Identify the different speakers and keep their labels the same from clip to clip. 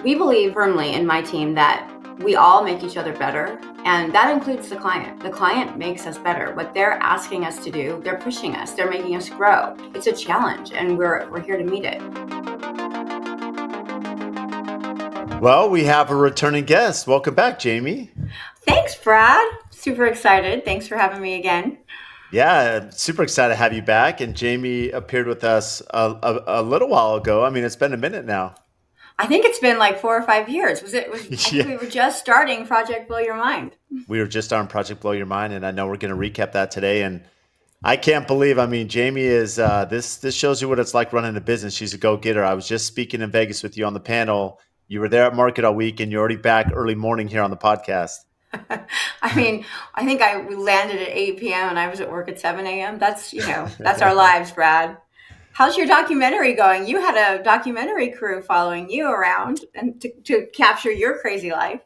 Speaker 1: We believe firmly in my team that we all make each other better, and that includes the client. The client makes us better. What they're asking us to do, they're pushing us, they're making us grow. It's a challenge, and we're here to meet it.
Speaker 2: Well, we have a returning guest. Welcome back, Jaimee.
Speaker 1: Thanks, Brad. Super excited. Thanks for having me again.
Speaker 2: Yeah, super excited to have you back. And Jaimee appeared with us a little while ago. I mean, it's been a minute now.
Speaker 1: I think it's been like 4 or 5 years. I think
Speaker 2: Yeah,
Speaker 1: we were just starting Project Blow Your Mind.
Speaker 2: we were just on Project Blow Your Mind, and I know we're going to recap that today. And I can't believe, I mean, Jaimee is this shows you what it's like running a business. She's a go-getter. I was just speaking in Vegas with you on the panel. You were there at Market all week, and you're already back early morning here on the podcast.
Speaker 1: I mean, I think we landed at 8 p.m. and I was at work at 7 a.m. That's our lives, Brad. How's your documentary going? You had a documentary crew following you around and to capture your crazy life.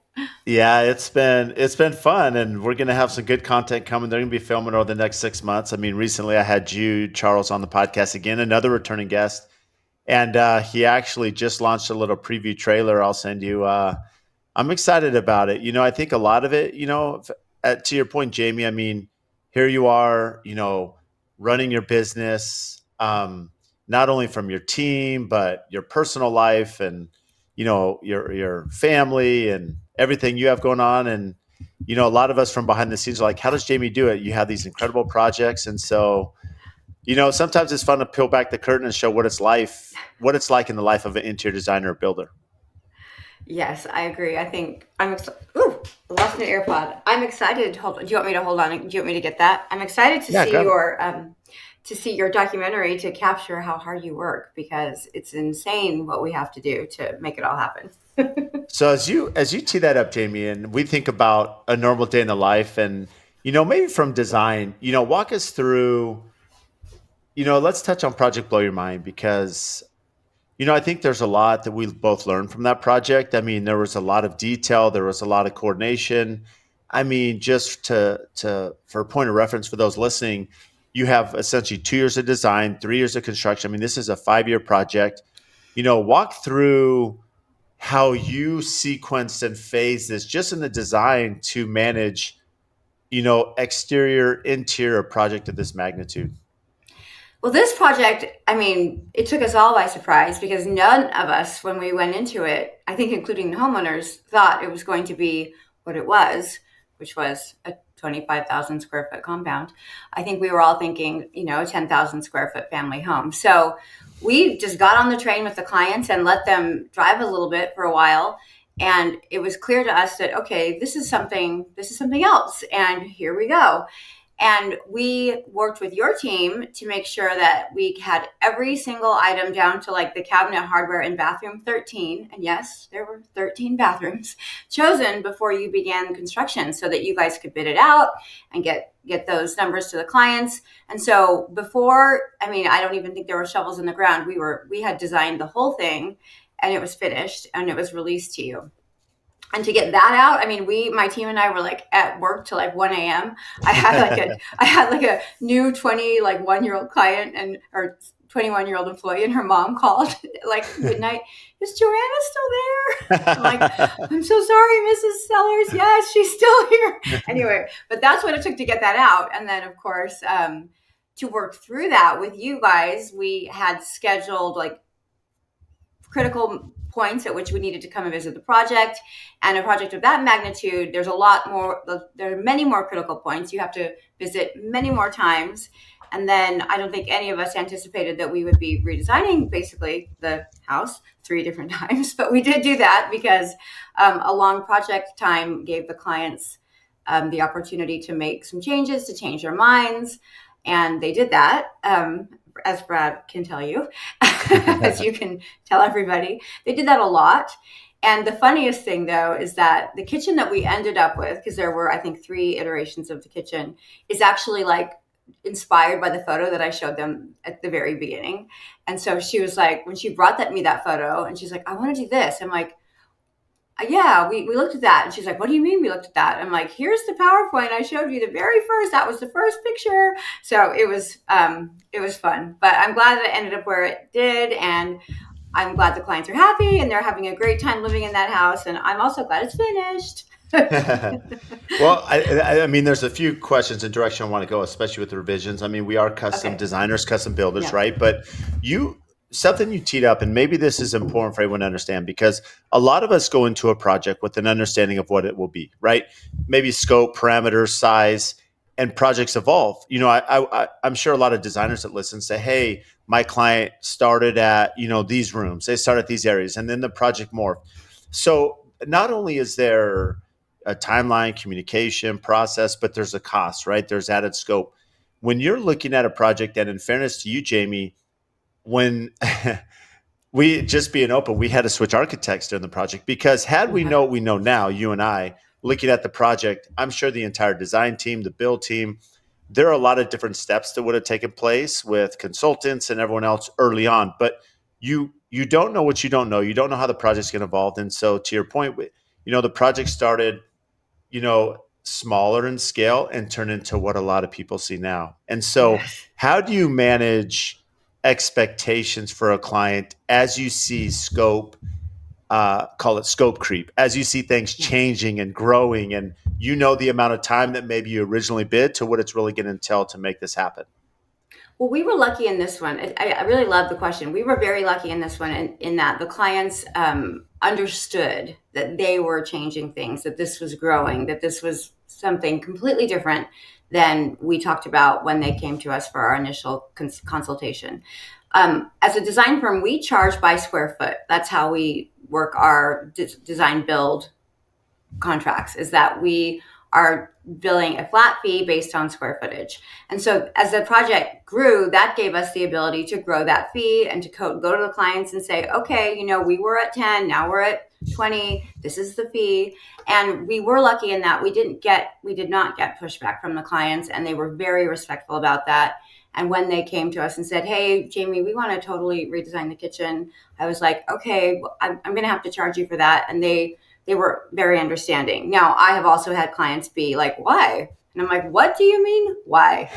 Speaker 2: Yeah, it's been fun, and we're gonna have some good content coming. They're gonna be filming over the next 6 months. I mean, recently I had Jude Charles on the podcast again, another returning guest, and he actually just launched a little preview trailer. I'll send you. I'm excited about it. I think a lot of it. To your point, Jaimee. I mean, here you are. Running your business, not only from your team but your personal life and your family and everything you have going on. And a lot of us from behind the scenes are like, how does Jaimee do it? You have these incredible projects, and so sometimes it's fun to peel back the curtain and show what it's like in the life of an interior designer or builder.
Speaker 1: Yes, I agree. I think Ooh, I lost an AirPod. I'm excited. Do you want me to hold on? Do you want me to get that? I'm excited to
Speaker 2: Yeah,
Speaker 1: see
Speaker 2: grab it.
Speaker 1: your documentary to capture how hard you work because it's insane what we have to do to make it all happen.
Speaker 2: So as you tee that up, Jaimee, and we think about a normal day in the life, and maybe from design, walk us through. Let's touch on Project Blow Your Mind because I think there's a lot that we both learned from that project. I mean, there was a lot of detail, there was a lot of coordination. I mean, just to for a point of reference for those listening, you have essentially 2 years of design, 3 years of construction. I mean, this is a 5-year project. Walk through how you sequenced and phased this just in the design to manage, exterior, interior project of this magnitude.
Speaker 1: Well, this project, I mean, it took us all by surprise because none of us, when we went into it, I think including the homeowners, thought it was going to be what it was, which was a 25,000 square foot compound. I think we were all thinking, a 10,000 square foot family home. So we just got on the train with the clients and let them drive a little bit for a while. And it was clear to us that, okay, this is something else. And here we go. And we worked with your team to make sure that we had every single item down to like the cabinet hardware in bathroom 13. And yes, there were 13 bathrooms chosen before you began construction so that you guys could bid it out and get those numbers to the clients. And so I don't even think there were shovels in the ground. We had designed the whole thing and it was finished and it was released to you. And to get that out, I mean, my team and I were like at work till like 1 a.m. I had like a new 1-year-old client or 21-year-old employee, and her mom called like midnight. Is Joanna still there? I'm like, I'm so sorry, Mrs. Sellers. Yes, she's still here. Anyway, but that's what it took to get that out. And then, of course, to work through that with you guys, we had scheduled like critical points at which we needed to come and visit the project. And a project of that magnitude, there are many more critical points. You have to visit many more times. And then I don't think any of us anticipated that we would be redesigning basically the house 3 different times. But we did do that because a long project time gave the clients the opportunity to make some changes, to change their minds. And they did that. As Brad can tell you, as you can tell everybody, they did that a lot. And the funniest thing, though, is that the kitchen that we ended up with, because there were, I think, 3 iterations of the kitchen, is actually like inspired by the photo that I showed them at the very beginning. And so she was like, when she brought me that photo, and she's like, I want to do this. I'm like, yeah, we looked at that. And she's like, what do you mean we looked at that? I'm like, here's the PowerPoint I showed you the very first. That was the first picture. So it was fun. But I'm glad that it ended up where it did. And I'm glad the clients are happy and they're having a great time living in that house. And I'm also glad it's finished.
Speaker 2: Well, I mean, there's a few questions and direction I want to go, especially with the revisions. I mean, we are custom
Speaker 1: Okay.
Speaker 2: designers, custom builders,
Speaker 1: Yeah.
Speaker 2: right? But you, something you teed up, and maybe this is important for everyone to understand because a lot of us go into a project with an understanding of what it will be, right? Maybe scope, parameters, size, and projects evolve. I'm sure a lot of designers that listen say, "Hey, my client started at these rooms, they start at these areas, and then the project morphed." So not only is there a timeline, communication process, but there's a cost, right? There's added scope. When you're looking at a project, and in fairness to you, Jaimee, when we just being open, we had to switch architects during the project because had we
Speaker 1: Okay.
Speaker 2: know what we know now, you and I, looking at the project, I'm sure the entire design team, the build team, there are a lot of different steps that would have taken place with consultants and everyone else early on. But you don't know what you don't know. You don't know how the project's going to evolve. And so to your point, the project started smaller in scale and turn into what a lot of people see now. And so,
Speaker 1: Yes.
Speaker 2: how do you manage expectations for a client as you see scope, call it scope creep, as you see things
Speaker 1: Yeah.
Speaker 2: changing and growing, and the amount of time that maybe you originally bid to what it's really going to entail to make this happen?
Speaker 1: Well, we were lucky in this one. I really love the question. We were very lucky in this one in that the clients understood that they were changing things, that this was growing, that this was something completely different than we talked about when they came to us for our initial consultation. As a design firm, we charge by square foot. That's how we work our design build contracts, is that we are billing a flat fee based on square footage. And so as the project grew, that gave us the ability to grow that fee and to go to the clients and say, okay, we were at 10, now we're at 20, this is the fee. And we were lucky in that we did not get pushback from the clients, and they were very respectful about that. And when they came to us and said, hey, Jaimee, we want to totally redesign the kitchen, I was like, okay, well, I'm going to have to charge you for that. And they were very understanding. Now, I have also had clients be like, why? And I'm like, what do you mean? Why?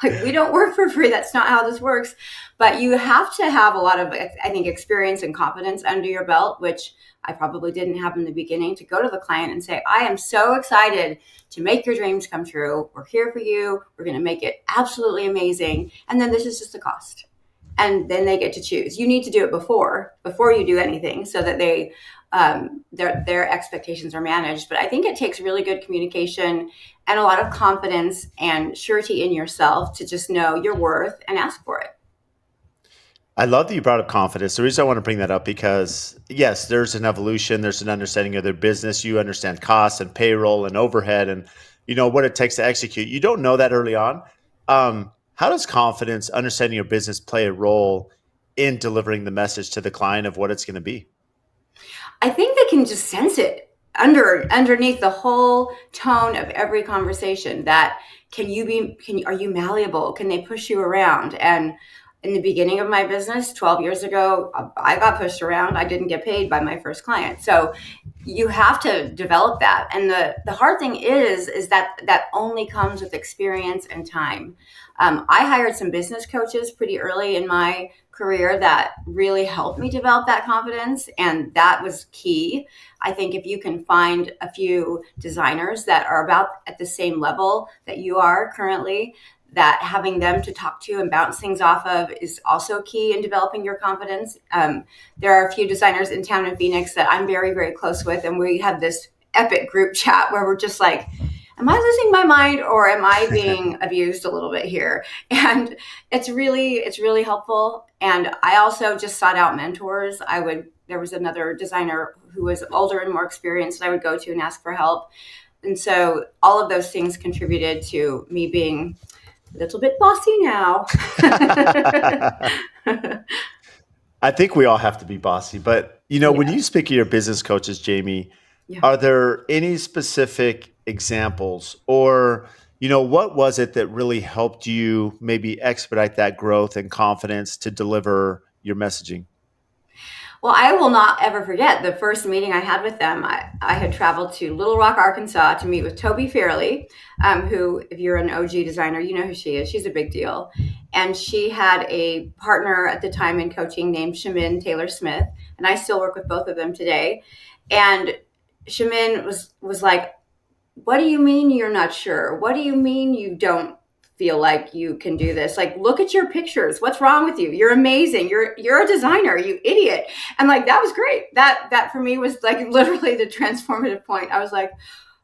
Speaker 1: Like, we don't work for free. That's not how this works. But you have to have a lot of, I think, experience and confidence under your belt, which I probably didn't have in the beginning, to go to the client and say, I am so excited to make your dreams come true. We're here for you. We're going to make it absolutely amazing. And then this is just the cost. And then they get to choose. You need to do it before you do anything, so that their expectations are managed. But I think it takes really good communication and a lot of confidence and surety in yourself to just know your worth and ask for it.
Speaker 2: I love that you brought up confidence. The reason I want to bring that up because yes, there's an evolution, there's an understanding of their business. You understand costs and payroll and overhead and what it takes to execute. You don't know that early on. How does confidence, understanding your business, play a role in delivering the message to the client of what it's going to be?
Speaker 1: I think they can just sense it underneath the whole tone of every conversation. That are you malleable? Can they push you around? And in the beginning of my business 12 years ago, I got pushed around. I didn't get paid by my first client. So you have to develop that. And the hard thing is that only comes with experience and time. I hired some business coaches pretty early in my career that really helped me develop that confidence, and that was key. I think if you can find a few designers that are about at the same level that you are currently, that having them to talk to and bounce things off of is also key in developing your confidence. There are a few designers in town in Phoenix that I'm very, very close with, and we have this epic group chat where we're just like, am I losing my mind or am I being abused a little bit here? And it's really helpful. And I also just sought out mentors. There was another designer who was older and more experienced that I would go to and ask for help. And so all of those things contributed to me being a little bit bossy now.
Speaker 2: I think we all have to be bossy, but when you
Speaker 1: Yes.
Speaker 2: speak of your business coaches, Jaimee,
Speaker 1: Yeah.
Speaker 2: are there any specific examples or what was it that really helped you maybe expedite that growth and confidence to deliver your messaging?
Speaker 1: Well, I will not ever forget the first meeting I had with them. I had traveled to Little Rock, Arkansas to meet with Toby Fairley, who, if you're an OG designer, you know who she is. She's a big deal. And she had a partner at the time in coaching named Shamin Taylor Smith. And I still work with both of them today. And Shamin was like, what do you mean you're not sure? What do you mean you don't feel like you can do this? Like, look at your pictures. What's wrong with you? You're amazing. You're a designer, you idiot. And like, that was great. That for me was like literally the transformative point. I was like,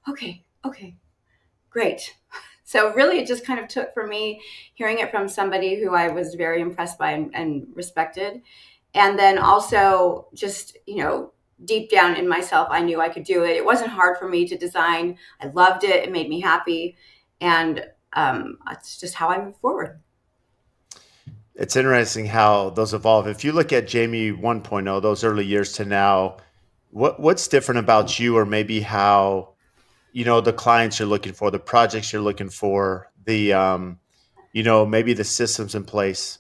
Speaker 1: okay, great. So really it just kind of took for me hearing it from somebody who I was very impressed by and respected. And then also just, deep down in myself, I knew I could do it. It wasn't hard for me to design. I loved it. It made me happy. And that's just how I move forward.
Speaker 2: It's interesting how those evolve. If you look at Jaimee 1.0, those early years to now, what's different about you, or maybe how the clients you're looking for, the projects you're looking for, the maybe the systems in place.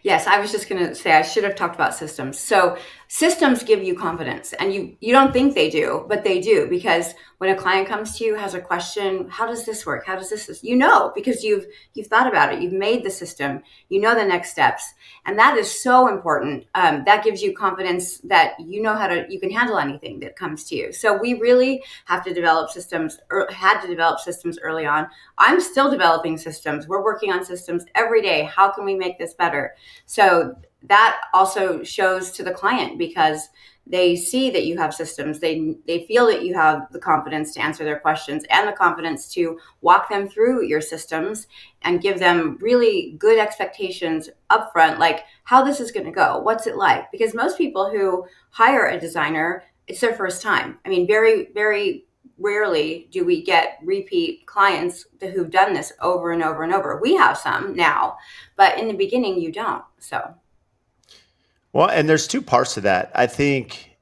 Speaker 1: Yes, I was just going to say I should have talked about systems. So systems give you confidence, and you don't think they do, but they do, because when a client comes to you, has a question, how does this work? How does this, because you've thought about it, you've made the system, you know the next steps, and that is so important. That gives you confidence that you can handle anything that comes to you. So we really have to develop systems, or had to develop systems early on. I'm still developing systems. We're working on systems every day. How can we make this better? So that also shows to the client, because they see that you have systems. They feel that you have the confidence to answer their questions and the confidence to walk them through your systems and give them really good expectations upfront, like how this is going to go, what's it like? Because most people who hire a designer, it's their first time. I mean, very, very rarely do we get repeat clients who've done this over and over and over. We have some now, but in the beginning, you don't. So,
Speaker 2: Well, and there's two parts to that. I think,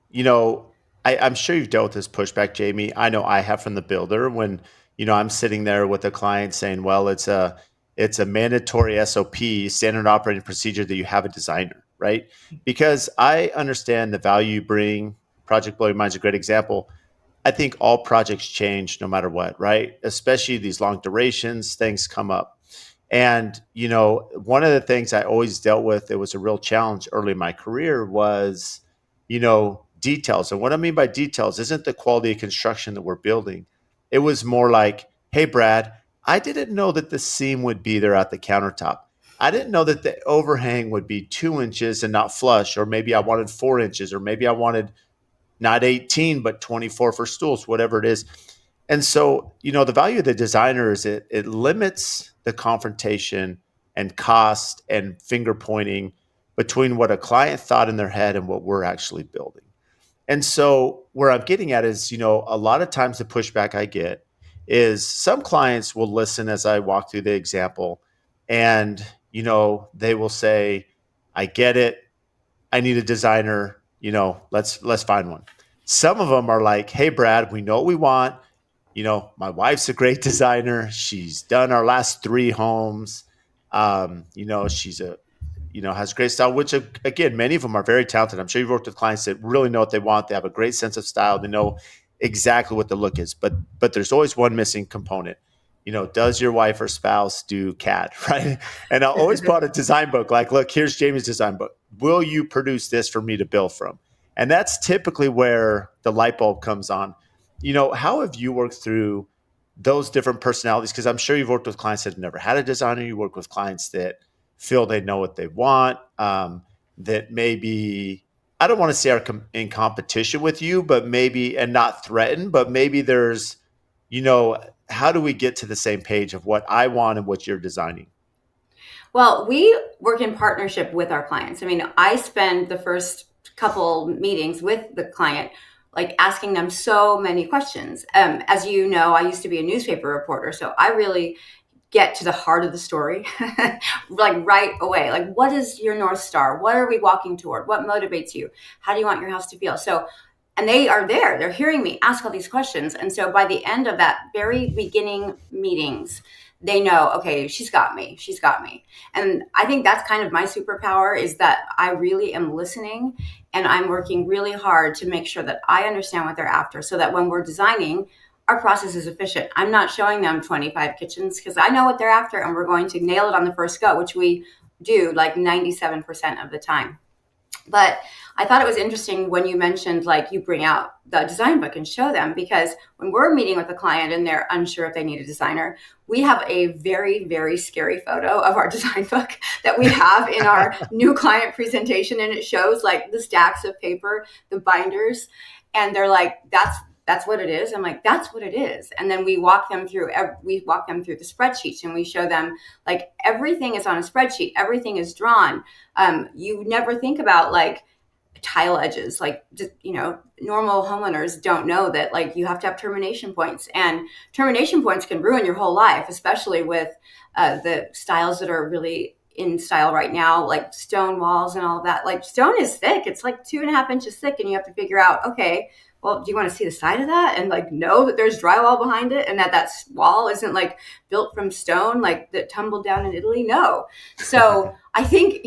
Speaker 2: I'm sure you've dealt with this pushback, Jaimee. I know I have from the builder when, I'm sitting there with a client saying, well, it's a mandatory SOP, standard operating procedure, that you have a designer, right? Because I understand the value you bring. Project Blowing Mind's a great example. I think all projects change no matter what, right? Especially these long durations, things come up. And, one of the things I always dealt with, it was a real challenge early in my career, was, details. And what I mean by details isn't the quality of construction that we're building. It was more like, hey, Brad, I didn't know that the seam would be there at the countertop. I didn't know that the overhang would be 2 inches and not flush, or maybe I wanted 4 inches, or maybe I wanted not 18, but 24 for stools, whatever it is. And so, the value of the designer is it limits the confrontation and cost and finger pointing between what a client thought in their head and what we're actually building. And so, where I'm getting at is, a lot of times the pushback I get is some clients will listen as I walk through the example, and, they will say, I get it. I need a designer, let's find one. Some of them are like, hey, Brad, we know what we want. My wife's a great designer. She's done our last three homes. She's has great style, which again, many of them are very talented. I'm sure you've worked with clients that really know what they want. They have a great sense of style. They know exactly what the look is, but there's always one missing component. Does your wife or spouse do CAD, right? And I always bought a design book. Like, look, here's Jaimee's design book. Will you produce this for me to build from? And that's typically where the light bulb comes on. How have you worked through those different personalities? Because I'm sure you've worked with clients that have never had a designer. You work with clients that feel they know what they want, that maybe, I don't want to say are in competition with you, but maybe, and not threatened, but maybe there's, how do we get to the same page of what I want and what you're designing?
Speaker 1: well, we work in partnership with our clients. I mean, I spend the first couple meetings with the client like asking them so many questions. As you know, I used to be a newspaper reporter, so I really get to the heart of the story like right away. Like, what is your North Star? What are we walking toward? What motivates you? How do you want your house to feel? So and they are there, they're hearing me ask all these questions. And so by the end of that very beginning meetings, they know, okay, she's got me. And I think that's kind of my superpower, is that I really am listening, and I'm working really hard to make sure that I understand what they're after, so that when we're designing, our process is efficient. I'm not showing them 25 kitchens, because I know what they're after, and we're going to nail it on the first go, which we do like 97% of the time. But I thought it was interesting when you mentioned, like, you bring out the design book and show them, because when we're meeting with a client and they're unsure if they need a designer, we have a very, very scary photo of our design book that we have in our new client presentation. And it shows like the stacks of paper, the binders. And they're like, that's what it is. I'm like, that's what it is. And then we walk them through the spreadsheets, and we show them like everything is on a spreadsheet. Everything is drawn. You never think about like tile edges. Like, normal homeowners don't know that, like, you have to have termination points, and termination points can ruin your whole life, especially with the styles that are really in style right now, like stone walls and all of that. Like, stone is thick. It's like 2.5 inches thick, and you have to figure out, okay, well, do you want to see the side of that and like know that there's drywall behind it, and that wall isn't like built from stone, like that tumbled down in Italy? No. So I think,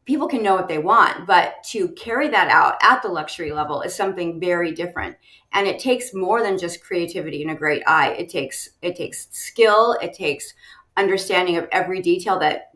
Speaker 1: people can know what they want, but to carry that out at the luxury level is something very different. And it takes more than just creativity and a great eye. It takes skill. It takes understanding of every detail that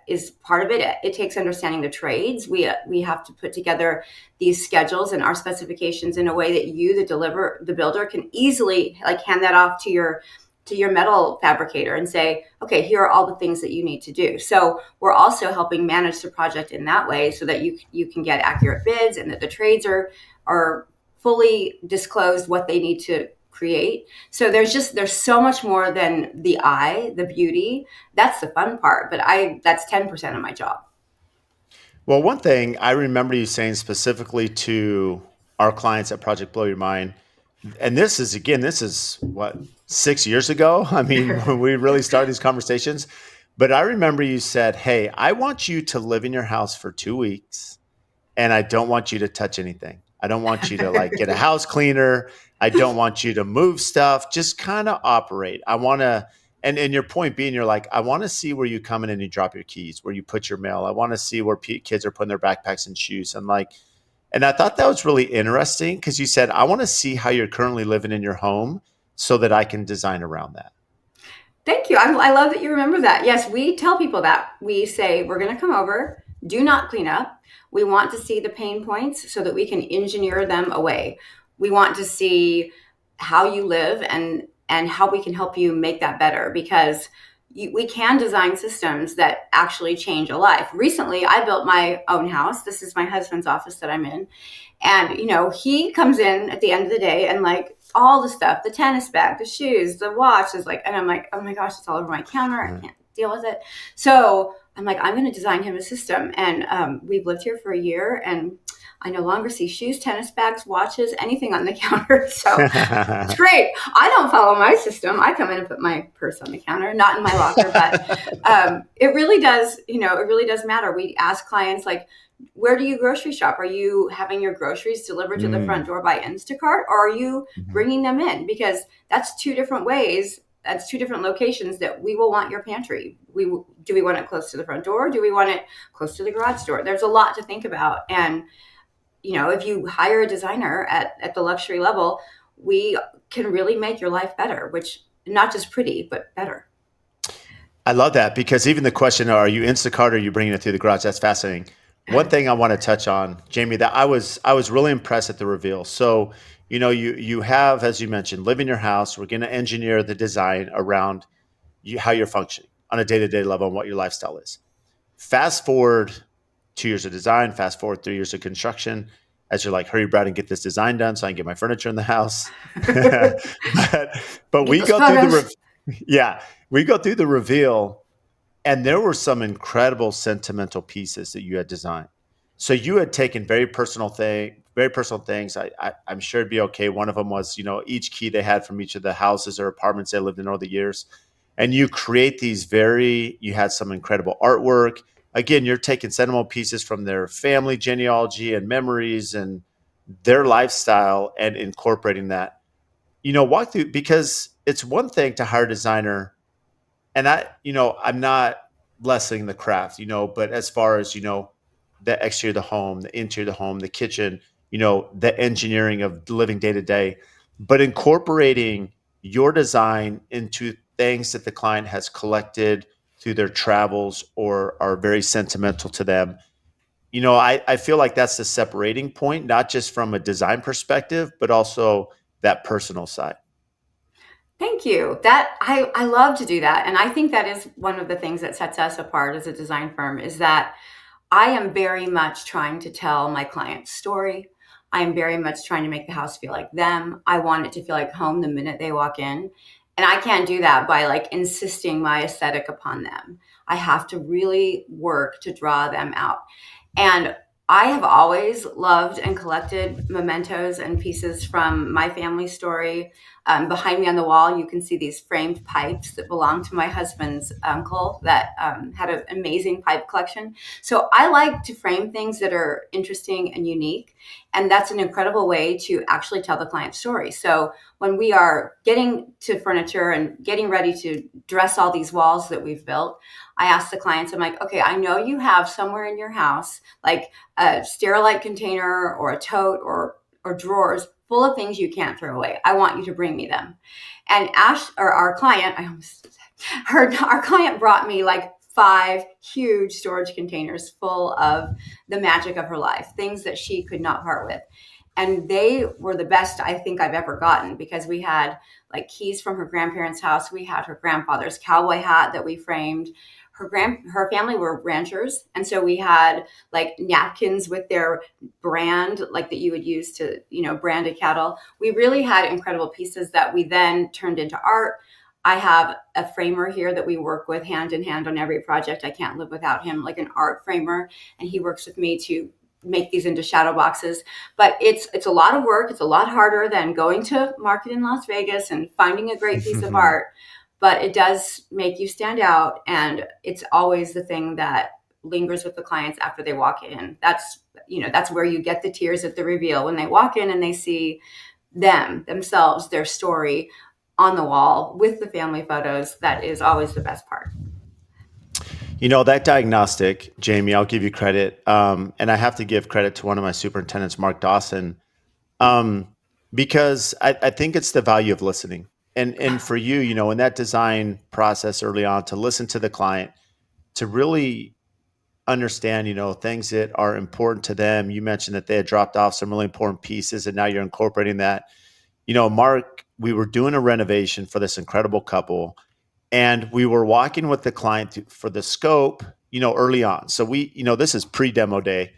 Speaker 1: is part of it. It takes understanding the trades. We have to put together these schedules and our specifications in a way that the builder, can easily like hand that off to your metal fabricator and say, okay, here are all the things that you need to do. So we're also helping manage the project in that way, so that you can get accurate bids, and that the trades are fully disclosed what they need to create. So there's so much more than the eye, the beauty. That's the fun part, but that's 10% of my job.
Speaker 2: Well, one thing I remember you saying specifically to our clients at Project Blow Your Mind, and this is what, 6 years ago. I mean, when we really started these conversations. But I remember you said, "Hey, I want you to live in your house for 2 weeks, and I don't want you to touch anything. I don't want you to like get a house cleaner. I don't want you to move stuff. Just kind of operate. I want to." And your point being, you're like, I want to see where you come in and you drop your keys, where you put your mail. I want to see where kids are putting their backpacks and shoes. And I thought that was really interesting, because you said, I want to see how you're currently living in your home so that I can design around that.
Speaker 1: Thank you. I love that you remember that. Yes, we tell people that. We say, we're going to come over, do not clean up. We want to see the pain points so that we can engineer them away. We want to see how you live, and how we can help you make that better, because we can design systems that actually change a life. Recently, I built my own house. This is my husband's office that I'm in. And, he comes in at the end of the day, and like all the stuff, the tennis bag, the shoes, the watch is like, and I'm like, oh my gosh, it's all over my counter. I can't deal with it. So I'm like, I'm going to design him a system. And we've lived here for a year, and I no longer see shoes, tennis bags, watches, anything on the counter. So it's great. I don't follow my system. I come in and put my purse on the counter, not in my locker, but it really does, it really does matter. We ask clients, like, where do you grocery shop? Are you having your groceries delivered to the front door by Instacart, or are you bringing them in? Because that's two different ways. That's two different locations that we will want your pantry. Do we want it close to the front door? Do we want it close to the garage door? There's a lot to think about. And if you hire a designer at the luxury level, we can really make your life better, which not just pretty, but better.
Speaker 2: I love that, because even the question, are you Instacart or are you bringing it through the garage? That's fascinating. One thing I want to touch on, Jaimee, that I was really impressed at the reveal. So, you have, as you mentioned, live in your house. We're going to engineer the design around how you're functioning on a day-to-day level and what your lifestyle is. Fast forward 2 years of design, fast forward 3 years of construction, as you're like, hurry, Brad, and get this design done so I can get my furniture in the house. but
Speaker 1: Get
Speaker 2: we
Speaker 1: those
Speaker 2: go through
Speaker 1: photos.
Speaker 2: yeah, we go through the reveal, and there were some incredible sentimental pieces that you had designed. So you had taken very personal things. I'm sure it'd be okay. One of them was, each key they had from each of the houses or apartments they lived in over the years. And you create you had some incredible artwork. Again, you're taking sentimental pieces from their family genealogy and memories, and their lifestyle and incorporating that. Walk through, because it's one thing to hire a designer, and I'm not lessening the craft, but as far as, the exterior of the home, the interior of the home, the kitchen, the engineering of living day to day, but incorporating your design into things that the client has collected through their travels or are very sentimental to them. I feel like that's the separating point, not just from a design perspective, but also that personal side.
Speaker 1: Thank you. I love to do that. And I think that is one of the things that sets us apart as a design firm is that I am very much trying to tell my client's story. I am very much trying to make the house feel like them. I want it to feel like home the minute they walk in. And I can't do that by like insisting my aesthetic upon them. I have to really work to draw them out. And I have always loved and collected mementos and pieces from my family story. Behind me on the wall, you can see these framed pipes that belong to my husband's uncle that had an amazing pipe collection. So I like to frame things that are interesting and unique. And that's an incredible way to actually tell the client story. So when we are getting to furniture and getting ready to dress all these walls that we've built, I ask the clients, I'm like, okay, I know you have somewhere in your house, like a Sterilite container or a tote or drawers full of things you can't throw away. I want you to bring me them. And Ash, or our client, I almost heard our client brought me like 5 huge storage containers full of the magic of her life, things that she could not part with. And they were the best I think I've ever gotten because we had like keys from her grandparents' house. We had her grandfather's cowboy hat that we framed. Her family were ranchers, and so we had like napkins with their brand, like that you would use to brand a cattle. We really had incredible pieces that we then turned into art. I have a framer here that we work with hand in hand on every project. I can't live without him, like an art framer, and he works with me to make these into shadow boxes. But it's a lot of work. It's a lot harder than going to market in Las Vegas and finding a great piece of art, but it does make you stand out, and it's always the thing that lingers with the clients after they walk in. That's where you get the tears at the reveal when they walk in and they see themselves, their story on the wall with the family photos. That is always the best part.
Speaker 2: That diagnostic, Jaimee, I'll give you credit. And I have to give credit to one of my superintendents, Mark Dawson, um, because I think it's the value of listening. And for you, in that design process early on, to listen to the client, to really understand, things that are important to them. You mentioned that they had dropped off some really important pieces, and now you're incorporating that. Mark, we were doing a renovation for this incredible couple, and we were walking with the client for the scope, early on. So this is pre-demo day.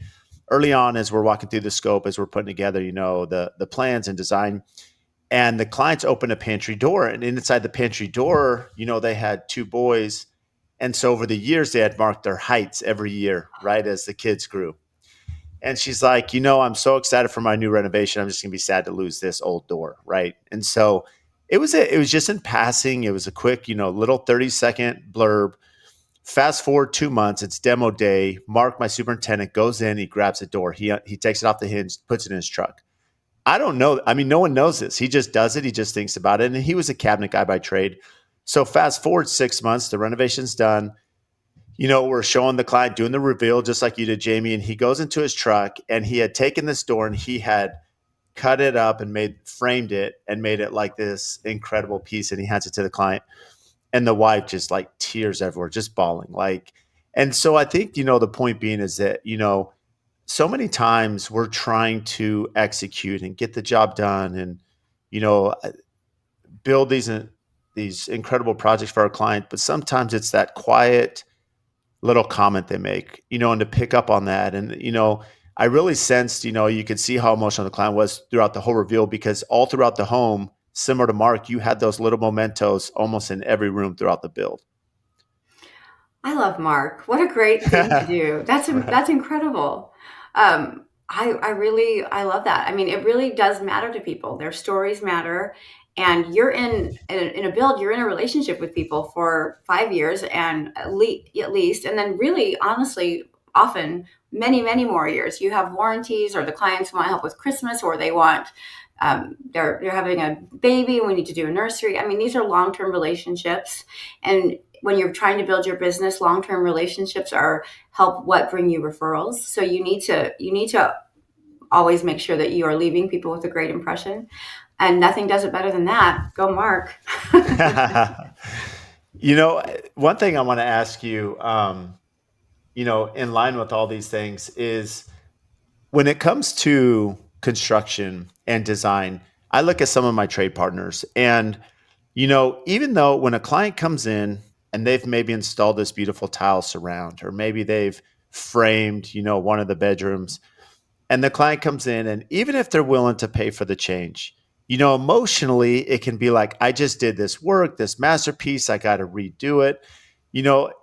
Speaker 2: Early on, as we're walking through the scope, as we're putting together, the plans and design, and the clients opened a pantry door, and inside the pantry door, they had 2 boys, and so over the years they had marked their heights every year, right, as the kids grew. And she's like, I'm so excited for my new renovation. I'm just gonna be sad to lose this old door, right? And so it was just in passing. It was a quick, little 30-second blurb. Fast forward 2 months, it's demo day. Mark, my superintendent, goes in, he grabs the door, he takes it off the hinge, puts it in his truck. I don't know. I mean, no one knows this. He just does it. He just thinks about it. And he was a cabinet guy by trade. So fast forward 6 months, the renovation's done. We're showing the client doing the reveal just like you did, Jaimee. And he goes into his truck, and he had taken this door and he had cut it up and framed it and made it like this incredible piece. And he hands it to the client. And the wife just like tears everywhere, just bawling. And so I think, the point being is that, so many times we're trying to execute and get the job done and, you know, build these incredible projects for our client. But sometimes it's that quiet little comment they make, and to pick up on that. And, I really sensed, you could see how emotional the client was throughout the whole reveal, because all throughout the home, similar to Mark, you had those little mementos almost in every room throughout the build.
Speaker 1: I love Mark. What a great thing to do.
Speaker 2: Right.
Speaker 1: That's incredible. I really I love that. I mean, it really does matter to people. Their stories matter, and you're in a build. You're in a relationship with people for 5 years and at least, and then really, honestly, often many, many more years. You have warranties, or the clients want help with Christmas, or they want they're having a baby and we need to do a nursery. I mean, these are long term relationships, and when you're trying to build your business, long term relationships are help what bring you referrals. So you need to always make sure that you are leaving people with a great impression, and nothing does it better than that. Go, Mark.
Speaker 2: You know, one thing I want to ask you, in line with all these things is when it comes to construction and design, I look at some of my trade partners and, even though when a client comes in and they've maybe installed this beautiful tile surround, or maybe they've framed, one of the bedrooms, and the client comes in, and even if they're willing to pay for the change, emotionally it can be like, I just did this work, this masterpiece, I got to redo it.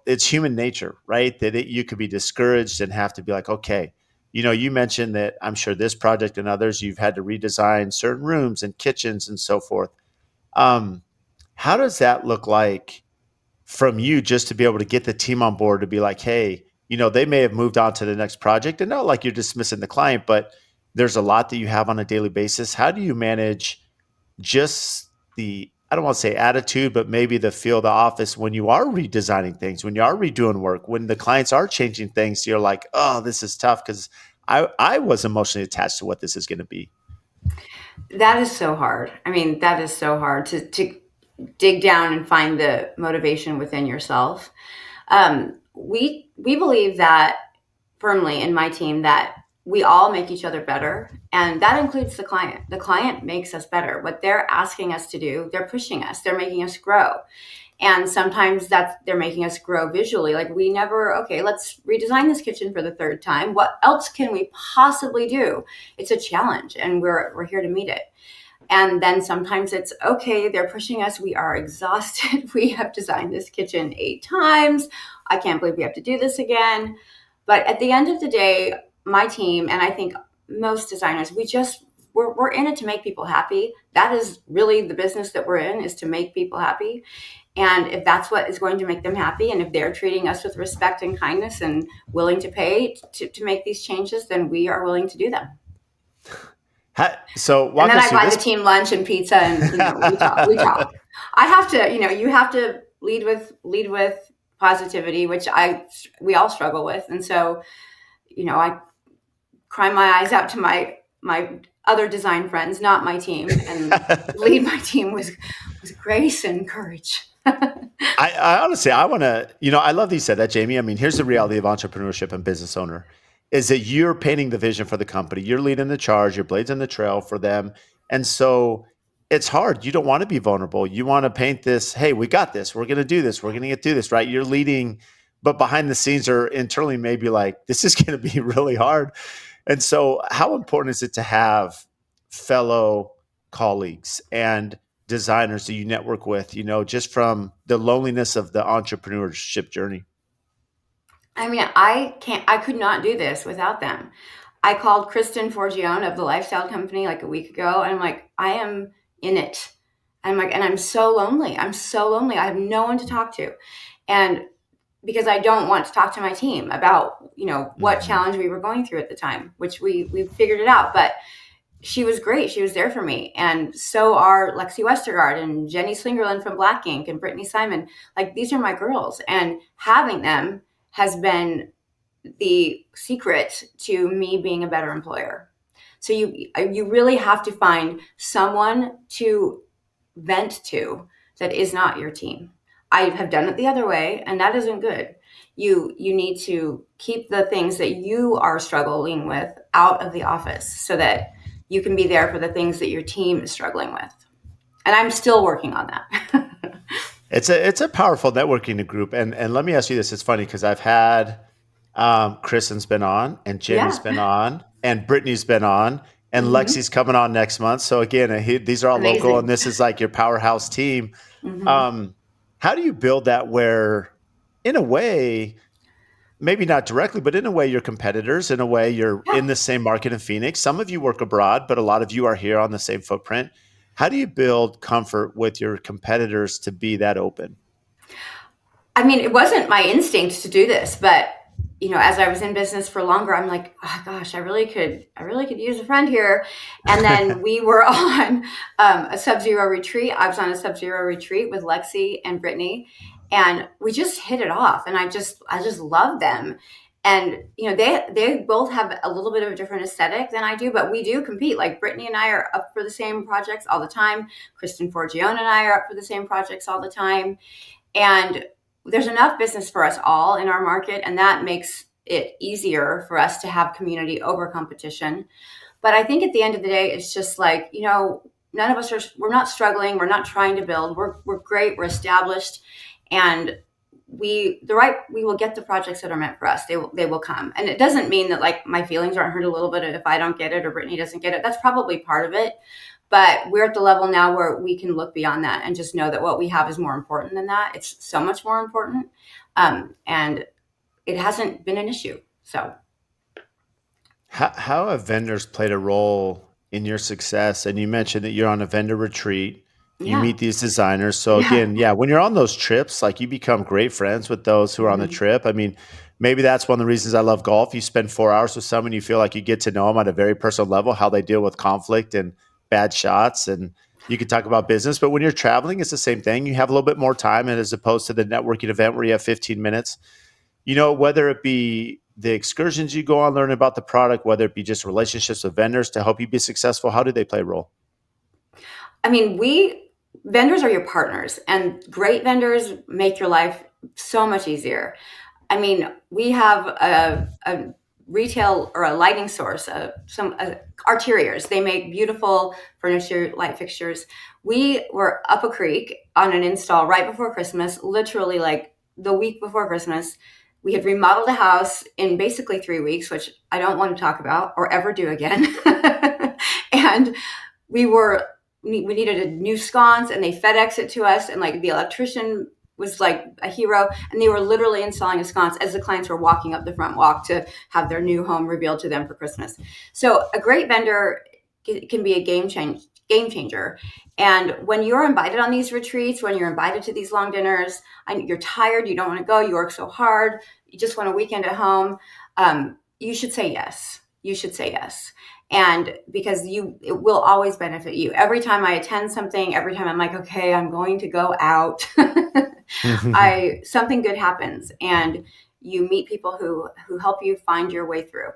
Speaker 2: It's human nature, right? You could be discouraged and have to be like, okay, you mentioned that I'm sure this project and others you've had to redesign certain rooms and kitchens and so forth. um, how does that look like from you, just to be able to get the team on board to be like, hey, they may have moved on to the next project, and not like you're dismissing the client, but there's a lot that you have on a daily basis. How do you manage just the, I don't want to say attitude, but maybe the feel of the office when you are redesigning things, when you are redoing work, when the clients are changing things, you're like, oh, this is tough because I was emotionally attached to what this is going to be.
Speaker 1: That is so hard. I mean, that is so hard to dig down and find the motivation within yourself. We believe that firmly in my team that we all make each other better, and that includes the client. The client makes us better. What they're asking us to do, they're pushing us, they're making us grow. And sometimes that's they're making us grow visually. Like, we never, okay, let's redesign this kitchen for the third time. What else can we possibly do? It's a challenge, and we're here to meet it. And then sometimes it's okay, they're pushing us. We are exhausted. We have designed this kitchen 8 times. I can't believe we have to do this again. But at the end of the day, my team, and I think most designers, we're in it to make people happy. That is really the business that we're in, is to make people happy. And if that's what is going to make them happy, and if they're treating us with respect and kindness and willing to pay to make these changes, then we are willing to do them.
Speaker 2: So
Speaker 1: And
Speaker 2: walk
Speaker 1: then
Speaker 2: us
Speaker 1: I
Speaker 2: through
Speaker 1: buy
Speaker 2: this.
Speaker 1: the team lunch and pizza, and we talk. We talk. I have to, you have to lead with positivity, which I we all struggle with, and so I cry my eyes out to my other design friends, not my team, and lead my team with grace and courage.
Speaker 2: I honestly, I want to, I love that you said that, Jaimee. I mean, here's the reality of entrepreneurship and business owner is that you're painting the vision for the company. You're leading the charge, your blades in the trail for them. And so it's hard. You don't want to be vulnerable. You want to paint this, hey, we got this. We're going to do this. We're going to get through this, right? You're leading, but behind the scenes or internally, maybe like, this is going to be really hard. And so, how important is it to have fellow colleagues and designers that you network with, just from the loneliness of the entrepreneurship journey?
Speaker 1: I mean, I could not do this without them. I called Kristen Forgione of the lifestyle company like a week ago, and I'm like, I am in it. I'm like, and I'm so lonely. I'm so lonely. I have no one to talk to. And because I don't want to talk to my team about, what
Speaker 2: Hmm.
Speaker 1: challenge we were going through at the time, which we figured it out. But she was great. She was there for me. And so are Lexi Westergaard and Jenny Slingerland from Black Ink and Brittany Simon. Like, these are my girls. And having them has been the secret to me being a better employer. So you really have to find someone to vent to that is not your team. I have done it the other way, and that isn't good. You need to keep the things that you are struggling with out of the office so that you can be there for the things that your team is struggling with. And I'm still working on that.
Speaker 2: It's a powerful networking group, and let me ask you this. It's funny because I've had Kristen's been on, and Jenny's
Speaker 1: Yeah.
Speaker 2: been on, and Brittany's been on, and
Speaker 1: Hmm.
Speaker 2: Lexi's coming on next month. So again, these are all local, and
Speaker 1: Amazing.
Speaker 2: this is like your powerhouse team.
Speaker 1: Hmm.
Speaker 2: Um, how do you build that where, in a way, maybe not directly, but in a way, you're competitors. In a way, you're
Speaker 1: Yeah.
Speaker 2: in the same market in Phoenix. Some of you work abroad, but a lot of you are here on the same footprint. How do you build comfort with your competitors to be that open?
Speaker 1: I mean, it wasn't my instinct to do this, but as I was in business for longer, I'm like, oh gosh, I really could use a friend here. And then we were on a Sub-Zero retreat. I was on a Sub-Zero retreat with Lexi and Brittany, and we just hit it off. And I just love them. And they both have a little bit of a different aesthetic than I do, but we do compete. Like Brittany and I are up for the same projects all the time. Kristen Forgione and I are up for the same projects all the time. And there's enough business for us all in our market, and that makes it easier for us to have community over competition. But I think at the end of the day, it's just like, none of us we're not struggling. We're not trying to build. We're great. We're established. And we will get the projects that are meant for us. They will come. And it doesn't mean that like my feelings aren't hurt a little bit if I don't get it or Brittany doesn't get it. That's probably part of it. But we're at the level now where we can look beyond that and just know that what we have is more important than that. It's so much more important. And it hasn't been an issue. So,
Speaker 2: How have vendors played a role in your success? And you mentioned that you're on a vendor retreat. You
Speaker 1: yeah.
Speaker 2: meet these designers. So
Speaker 1: Yeah.
Speaker 2: again, yeah, when you're on those trips, like you become great friends with those who are on the
Speaker 1: Mhm.
Speaker 2: trip. I mean, maybe that's one of the reasons I love golf. You spend 4 hours with someone, you feel like you get to know them at a very personal level, how they deal with conflict and bad shots, and you can talk about business. But when you're traveling, it's the same thing. You have a little bit more time, and as opposed to the networking event where you have 15 minutes, whether it be the excursions you go on learning about the product, whether it be just relationships with vendors to help you be successful, how do they play a role?
Speaker 1: I mean, vendors are your partners, and great vendors make your life so much easier. I mean, we have a retail or a lighting source, some Arteriors. They make beautiful furniture, light fixtures. We were up a creek on an install right before Christmas, literally like the week before Christmas. We had remodeled a house in basically 3 weeks, which I don't want to talk about or ever do again. And we were we needed a new sconce, and they FedEx it to us, and like the electrician was like a hero, and they were literally installing a sconce as the clients were walking up the front walk to have their new home revealed to them for Christmas. So a great vendor can be a game changer. And when you're invited on these retreats, when you're invited to these long dinners, and you're tired, you don't want to go, you work so hard, you just want a weekend at home, you should say yes. You should say yes. And because it will always benefit you. Every time I attend something, every time I'm like, okay, I'm going to go out, I something good happens, and you meet people who help you find your way through.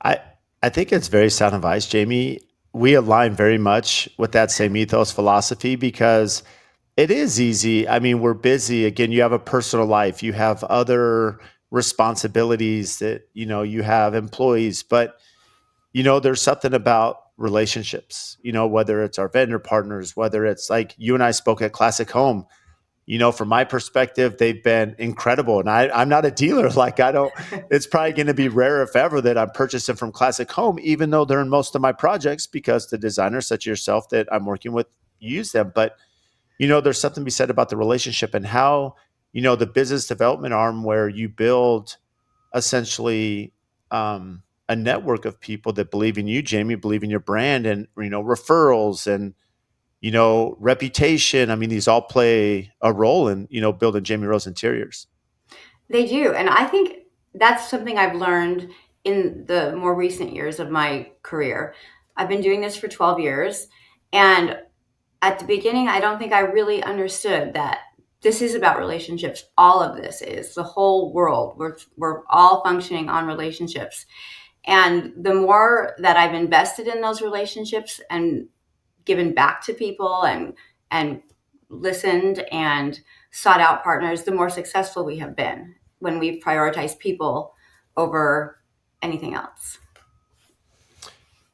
Speaker 2: I I think it's very sound advice, Jamie. We align very much with that same ethos philosophy because it is easy. I mean, we're busy. Again, you have a personal life, you have other responsibilities that, you have employees, but there's something about relationships, whether it's our vendor partners, whether it's like you and I spoke at Classic Home. From my perspective, they've been incredible. And I'm not a dealer. Like, I don't, it's probably going to be rare, if ever, that I'm purchasing from Classic Home, even though they're in most of my projects because the designers such as yourself that I'm working with use them. But, there's something to be said about the relationship and how, the business development arm where you build essentially a network of people that believe in you, Jamie, believe in your brand, and referrals and reputation. I mean, these all play a role in building Jaimee Rose Interiors.
Speaker 1: They do. And I think that's something I've learned in the more recent years of my career. I've been doing this for 12 years. And at the beginning, I don't think I really understood that this is about relationships. All of this is the whole world. We're all functioning on relationships. And the more that I've invested in those relationships and given back to people and listened and sought out partners, the more successful we have been when we've prioritized people over anything else.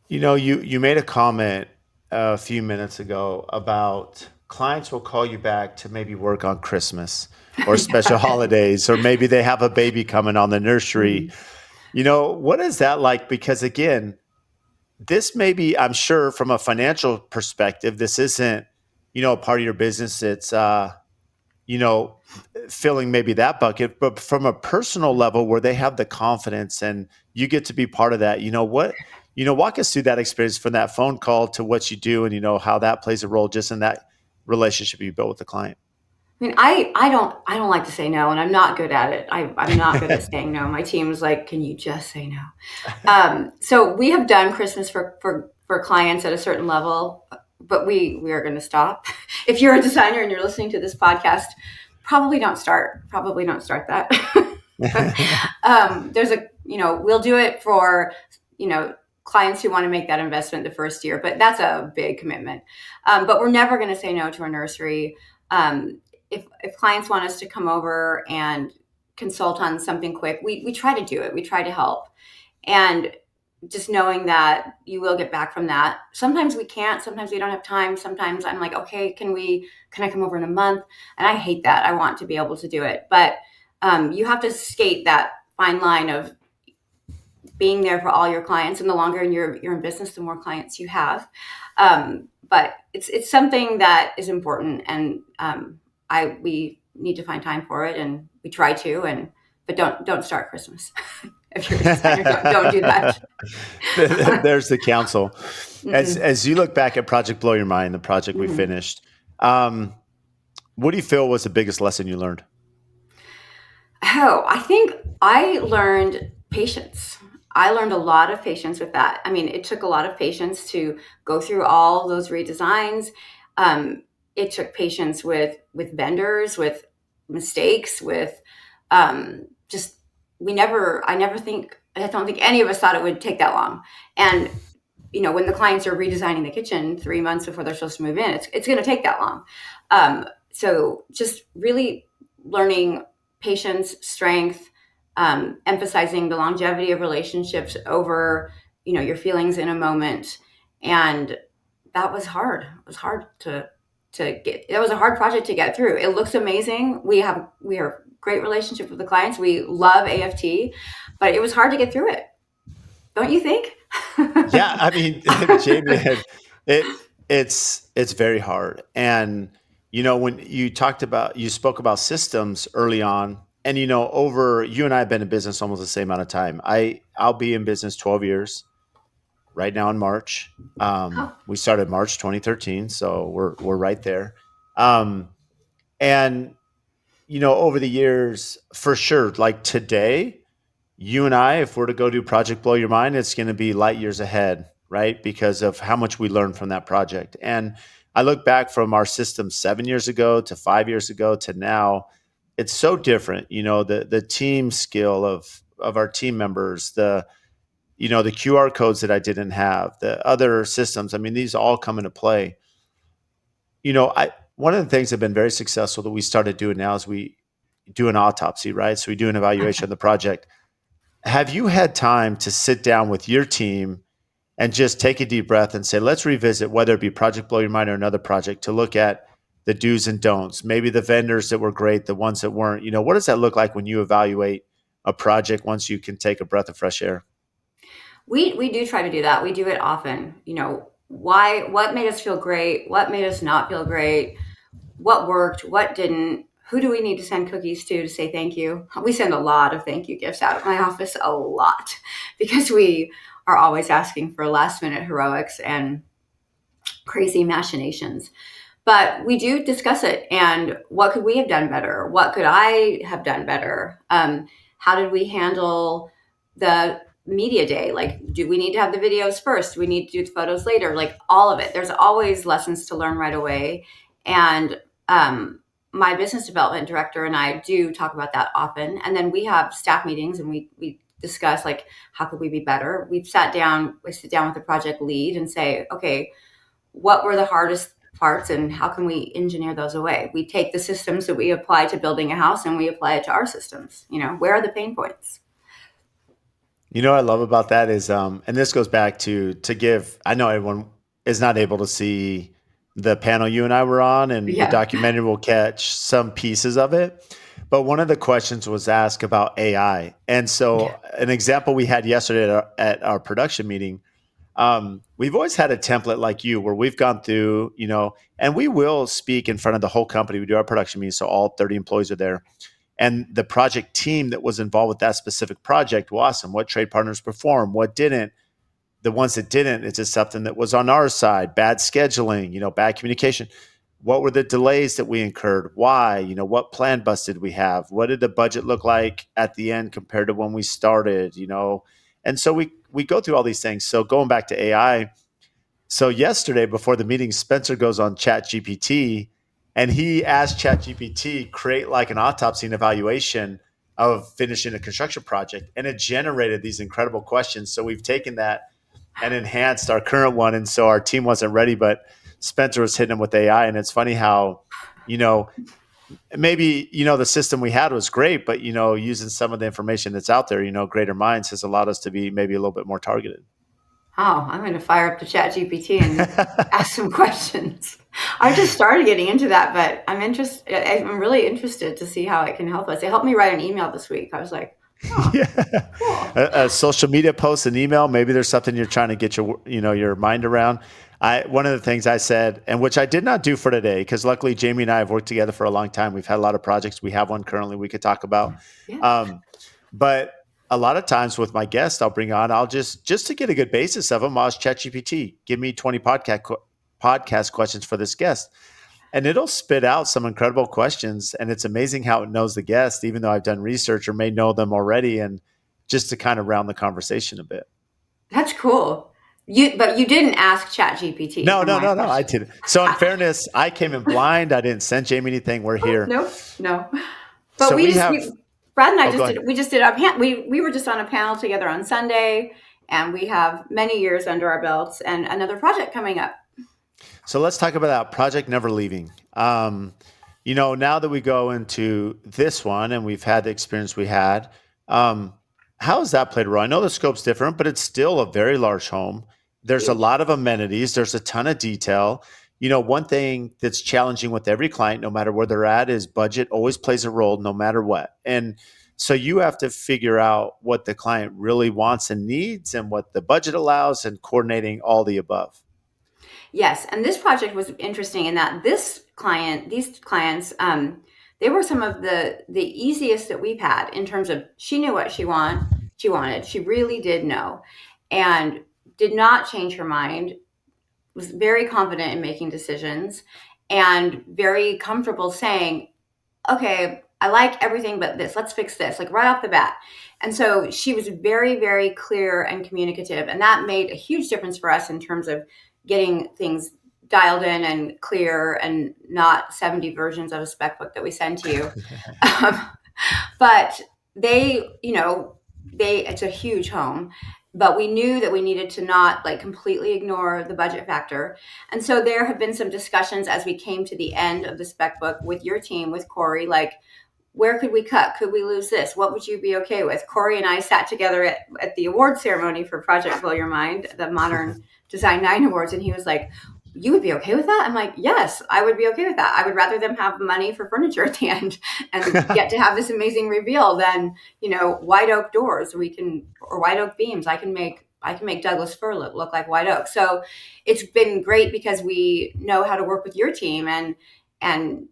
Speaker 2: You made a comment a few minutes ago about clients will call you back to maybe work on Christmas or special
Speaker 1: Yeah.
Speaker 2: holidays, or maybe they have a baby coming on the nursery.
Speaker 1: Mhm.
Speaker 2: What is that like? Because again, this may be, I'm sure from a financial perspective, this isn't, a part of your business. It's, you know, filling maybe that bucket, but from a personal level where they have the confidence and you get to be part of that, walk us through that experience from that phone call to what you do and, how that plays a role just in that relationship you built with the client.
Speaker 1: I mean, I don't like to say no, and I'm not good at it. I'm not good at saying no. My team is like, can you just say no? So we have done Christmas for clients at a certain level, but we are going to stop. If you're a designer and you're listening to this podcast, probably don't start that. There's a we'll do it for you know clients who want to make that investment the first year, but that's a big commitment. But we're never going to say no to a nursery. If clients want us to come over and consult on something quick, we try to do it. We try to help, and just knowing that you will get back from that. Sometimes we can't. Sometimes we don't have time. Sometimes I'm like, okay, can I come over in a month? And I hate that. I want to be able to do it, but you have to skate that fine line of being there for all your clients, and the longer you're in business, the more clients you have. But it's something that is important, and I we need to find time for it, and we try to. And but don't start Christmas. If you're a designer, don't do that.
Speaker 2: There's the counsel.
Speaker 1: Mm-mm.
Speaker 2: As you look back at Project Blow Your Mind, the project we
Speaker 1: Mm-hmm.
Speaker 2: finished, um, what do you feel was the biggest lesson you learned?
Speaker 1: Oh, I think I learned patience. I learned a lot of patience with that. I mean, it took a lot of patience to go through all those redesigns. It took patience with vendors, with mistakes, with just we never. I don't think any of us thought it would take that long. And when the clients are redesigning the kitchen 3 months before they're supposed to move in, it's going to take that long. So just really learning patience, strength, emphasizing the longevity of relationships over, your feelings in a moment. And that was hard. It was hard to get. It was a hard project to get through. It looks amazing. We are great relationship with the clients. We love AFT, but it was hard to get through it. Don't you think?
Speaker 2: Yeah, I mean, Jamie, it's very hard. And when you spoke about systems early on, and over you and I have been in business almost the same amount of time. I'll be in business 12 years right now in March.
Speaker 1: Oh,
Speaker 2: We started March 2013, so we're right there. Um, and over the years, for sure, like today, you and I, if we're to go do Project Blow Your Mind, it's going to be light years ahead, right? Because of how much we learned from that project. And I look back from our system 7 years ago to 5 years ago to now, it's so different. The team skill of our team members, the QR codes that I didn't have, the other systems. I mean, these all come into play. I one of the things that have been very successful that we started doing now is we do an autopsy, right? So we do an evaluation of the project. Have you had time to sit down with your team and just take a deep breath and say, let's revisit whether it be Project Blow Your Mind or another project to look at the do's and don'ts, maybe the vendors that were great, the ones that weren't? What does that look like when you evaluate a project once you can take a breath of fresh air?
Speaker 1: we do try to do that. We do it often. What made us feel great? What made us not feel great? What worked? What didn't? Who do we need to send cookies to say thank you? We send a lot of thank you gifts out of my office, a lot, because we are always asking for last minute heroics and crazy machinations. But we do discuss it, and what could we have done better? What could I have done better? How did we handle the media day? Like, do we need to have the videos first? Do we need to do the photos later? Like, all of it. There's always lessons to learn right away. And my business development director and I do talk about that often. And then we have staff meetings, and we discuss, like, how could we be better? We sit down with the project lead and say, okay, what were the hardest parts and how can we engineer those away? We take the systems that we apply to building a house and we apply it to our systems. Where are the pain points?
Speaker 2: What I love about that is, and this goes back to give. I know everyone is not able to see the panel you and I were on, and the
Speaker 1: Yeah.
Speaker 2: documentary will catch some pieces of it. But one of the questions was asked about AI, and
Speaker 1: Yeah.
Speaker 2: so an example we had yesterday at our production meeting. We've always had a template like you, where we've gone through, and we will speak in front of the whole company. We do our production meeting, so all 30 employees are there, and the project team that was involved with that specific project will ask them what trade partners perform, what didn't. The ones that didn't, it's just something that was on our side, bad scheduling, bad communication. what were the delays that we incurred? Why? What plan bus did we have? What did the budget look like at the end compared to when we started? And so we go through all these things. So going back to AI, so yesterday before the meeting, Spencer goes on Chat GPT and he asked Chat GPT create like an autopsy and evaluation of finishing a construction project. And it generated these incredible questions. So we've taken that and enhanced our current one. And so our team wasn't ready, but Spencer was hitting them with AI. And it's funny how, you know, maybe, the system we had was great, but, using some of the information that's out there, Greater Minds has allowed us to be maybe a little bit more targeted.
Speaker 1: Oh, I'm going to fire up the Chat GPT and ask some questions. I just started getting into that, but I'm really interested to see how it can help us. It helped me write an email this week. I was like, oh,
Speaker 2: Yeah.
Speaker 1: cool.
Speaker 2: A social media post, an email, maybe there's something you're trying to get your mind around. One of the things I said, and which I did not do for today, because luckily Jaimee and I have worked together for a long time. We've had a lot of projects. We have one currently we could talk about.
Speaker 1: Yeah,
Speaker 2: Um, but a lot of times with my guests, I'll bring on, I'll just to get a good basis of them, I'll ask ChatGPT, give me 20 podcast questions for this guest. And it'll spit out some incredible questions. And it's amazing how it knows the guest, even though I've done research or may know them already. And just to kind of round the conversation a bit.
Speaker 1: that's cool. But you didn't ask Chat GPT
Speaker 2: No,
Speaker 1: for
Speaker 2: no,
Speaker 1: my
Speaker 2: no, no. I
Speaker 1: question.
Speaker 2: didn't. So in fairness, I came in blind. I didn't send Jaimee anything. We're here.
Speaker 1: Nope, no. But
Speaker 2: So we have,
Speaker 1: Brad and I
Speaker 2: oh, go ahead.
Speaker 1: we just did we were just on a panel together on Sunday, and we have many years under our belts and another project coming up.
Speaker 2: So let's talk about that project never leaving. Now that we go into this one and we've had the experience we had, how has that played a role? I know the scope's different, but it's still a very large home. There's a
Speaker 1: Huge.
Speaker 2: lot of amenities. There's a ton of detail. One thing that's challenging with every client, no matter where they're at, is budget always plays a role no matter what. And so you have to figure out what the client really wants and needs and what the budget allows and coordinating all the above.
Speaker 1: Yes, and this project was interesting in that these clients, they were some of the easiest that we've had in terms of she knew what she wanted. She really did know, and did not change her mind. Was very confident in making decisions, and very comfortable saying, "Okay, I like everything but this. Let's fix this." Like right off the bat. And so she was very, very clear and communicative, and that made a huge difference for us in terms of getting things dialed in and clear, and not 70 versions of a spec book that we send to you. Um, but they, it's a huge home, but we knew that we needed to not like completely ignore the budget factor. And so there have been some discussions as we came to the end of the spec book with your team, with Corey, like, where could we cut? Could we lose this? What would you be okay with? Corey and I sat together at the award ceremony for Project Blow Your Mind, the Modern Design 9 Awards, and he was like, "You would be okay with that?" I'm like, "Yes, I would be okay with that. I would rather them have money for furniture at the end and get to have this amazing reveal than, white oak doors. Or white oak beams. I can make Douglas fir look like white oak." So it's been great because we know how to work with your team and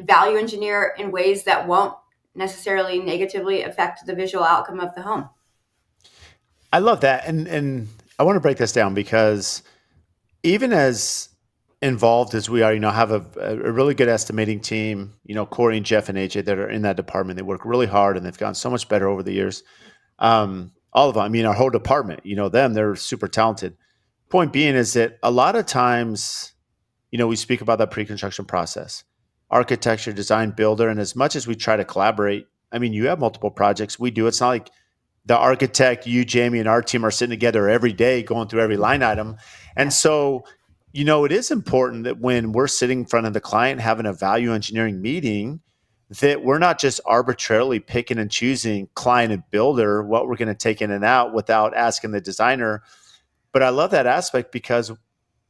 Speaker 1: value engineer in ways that won't necessarily negatively affect the visual outcome of the home.
Speaker 2: I love that. And I want to break this down because even as involved as we are, have a really good estimating team, Corey and Jeff and AJ that are in that department. They work really hard and they've gotten so much better over the years. All of them, our whole department, they're super talented. Point being is that a lot of times, we speak about that pre-construction process, architecture, design, builder. And as much as we try to collaborate, you have multiple projects. We do. It's not like the architect, you, Jaimee, and our team are sitting together every day going through every line item. And
Speaker 1: Yeah.
Speaker 2: so, it is important that when we're sitting in front of the client having a value engineering meeting, that we're not just arbitrarily picking and choosing client and builder what we're going to take in and out without asking the designer. But I love that aspect because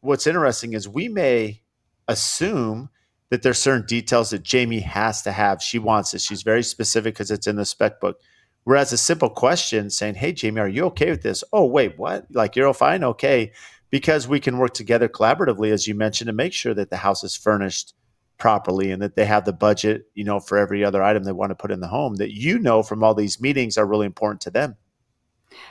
Speaker 2: what's interesting is we may assume that there's certain details that Jaimee has to have. She wants it. She's very specific because it's in the spec book. Whereas a simple question saying, "Hey, Jaimee, are you okay with this?" "Oh, wait, what? Like, you're all fine?" "Okay." Because we can work together collaboratively, as you mentioned, to make sure that the house is furnished properly and that they have the budget, for every other item they want to put in the home that, from all these meetings are really important to them.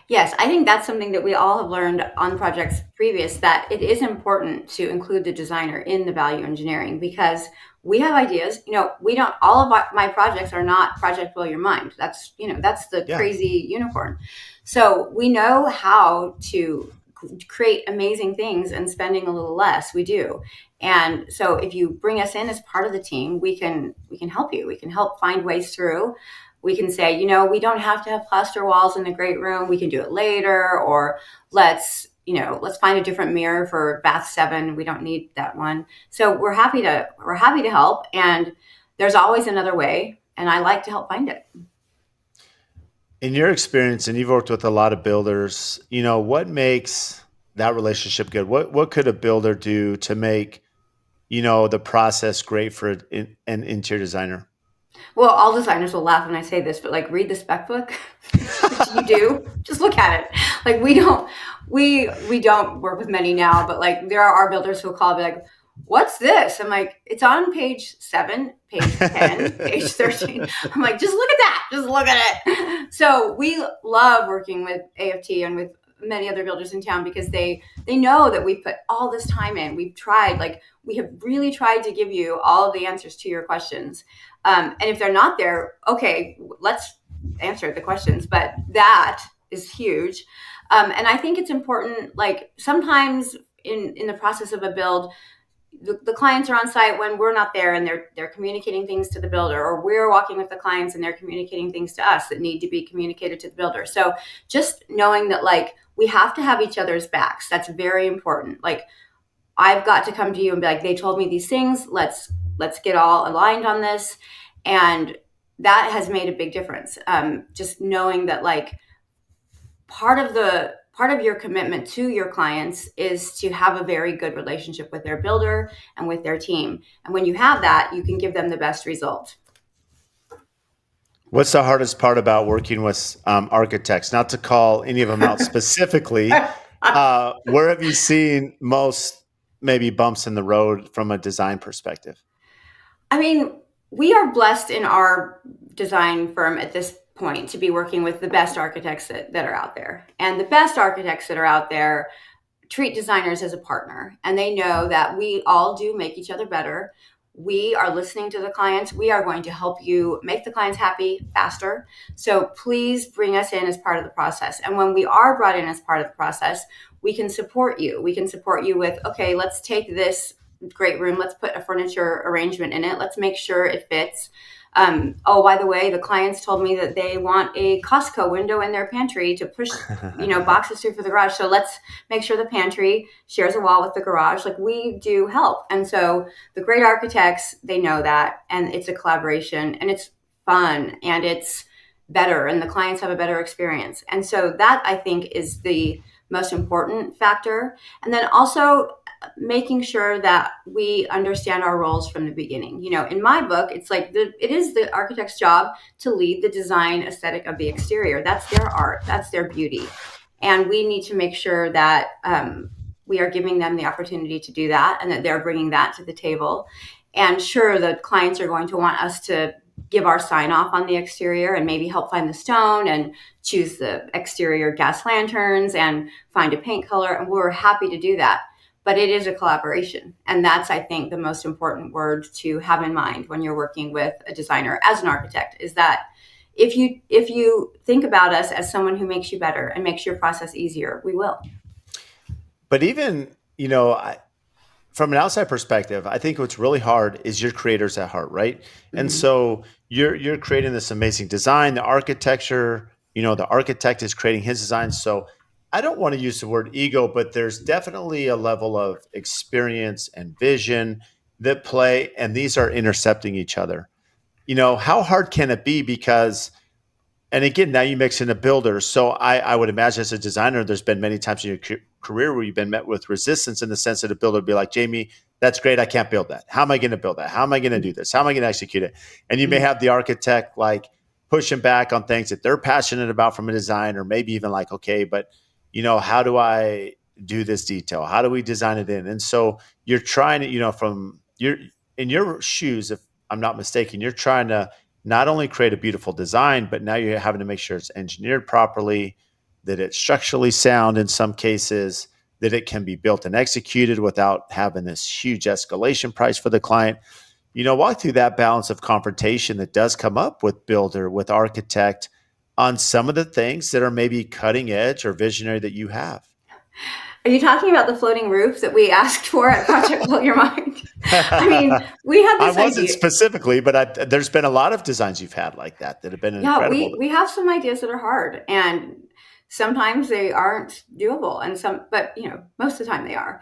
Speaker 1: Yes, I think that's something that we all have learned on projects previous, that it is important to include the designer in the value engineering, because we have ideas. We don't, all of my projects are not project blow your mind. That's the
Speaker 2: Yeah.
Speaker 1: crazy unicorn. So we know how to create amazing things and spending a little less. We do. And so if you bring us in as part of the team, we can help you. We can help find ways through. We can say, we don't have to have plaster walls in the great room. We can do it later, or let's find a different mirror for bath 7. We don't need that one. So we're happy to help, and there's always another way, and I like to help find it.
Speaker 2: In your experience, and you've worked with a lot of builders, what makes that relationship good? What could a builder do to make, the process great for an interior designer?
Speaker 1: Well, all designers will laugh when I say this, but like, read the spec book. Which you do. Just look at it. Like, we don't work with many now, but like, there are builders who will call and be like, "What's this?" I'm like, "It's on page 7, page 10, page 13." I'm like, "Just look at that. Just look at it." So we love working with AFT and with many other builders in town, because they know that we've put all this time in. We've tried, like, we have really tried to give you all of the answers to your questions. And if they're not there, okay, let's answer the questions. But that is huge. And I think it's important, like, sometimes in the process of a build, the clients are on site when we're not there, and they're communicating things to the builder, or we're walking with the clients and they're communicating things to us that need to be communicated to the builder. So just knowing that, like, we have to have each other's backs. That's very important. Like, I've got to come to you and be like, they told me these things. Let's get all aligned on this. And that has made a big difference. Just knowing that, like, part of your commitment to your clients is to have a very good relationship with their builder and with their team. And when you have that, you can give them the best result.
Speaker 2: What's the hardest part about working with architects? Not to call any of them out specifically. Where have you seen most maybe bumps in the road from a design perspective?
Speaker 1: I mean, we are blessed in our design firm at this point to be working with the best architects that are out there. And the best architects that are out there treat designers as a partner, and they know that we all do make each other better. We are listening to the clients. We are going to help you make the clients happy faster. So please bring us in as part of the process. And when we are brought in as part of the process, we can support you. We can support you with, okay, let's take this great room, let's put a furniture arrangement in it, let's make sure it fits. Oh, by the way, the clients told me that they want a Costco window in their pantry to push, boxes through for the garage. So let's make sure the pantry shares a wall with the garage. Like, we do help. And so the great architects, they know that, and it's a collaboration, and it's fun, and it's better, and the clients have a better experience. And so that, I think, is the most important factor. And then also making sure that we understand our roles from the beginning. In my book, it's like, it is the architect's job to lead the design aesthetic of the exterior. That's their art, that's their beauty. And we need to make sure that we are giving them the opportunity to do that, and that they're bringing that to the table. And sure, the clients are going to want us to give our sign off on the exterior and maybe help find the stone and choose the exterior gas lanterns and find a paint color. And we're happy to do that. But it is a collaboration. And that's, I think, the most important word to have in mind when you're working with a designer as an architect, is that if you think about us as someone who makes you better and makes your process easier, we will.
Speaker 2: But even, from an outside perspective, I think what's really hard is your creators at heart, right? And
Speaker 1: Mm-hmm.
Speaker 2: so you're creating this amazing design, the architecture, the architect is creating his design. So I don't want to use the word ego, but there's definitely a level of experience and vision that play, and these are intercepting each other. How hard can it be? Because, and again, now you mix in a builder. So I would imagine as a designer, there's been many times in your career where you've been met with resistance, in the sense that a builder would be like, Jaimee, that's great. I can't build that. How am I going to build that? How am I going to do this? How am I going to execute it? And you may
Speaker 1: Mm-hmm.
Speaker 2: have the architect like pushing back on things that they're passionate about from a design, or maybe even like, okay, but how do I do this detail? How do we design it in? And so you're trying to, from your, in your shoes, if I'm not mistaken, you're trying to not only create a beautiful design, but now you're having to make sure it's engineered properly, that it's structurally sound in some cases, that it can be built and executed without having this huge escalation price for the client. Walk through that balance of confrontation that does come up with builder, with architect on some of the things that are maybe cutting edge or visionary that you have.
Speaker 1: Are you talking about the floating roof that we asked for at Project Blow Your Mind? I mean, we had
Speaker 2: I
Speaker 1: this
Speaker 2: wasn't
Speaker 1: idea.
Speaker 2: specifically, but there's been a lot of designs you've had like that have been
Speaker 1: Yeah,
Speaker 2: incredible.
Speaker 1: we have some ideas that are hard, and sometimes they aren't doable, and but most of the time they are.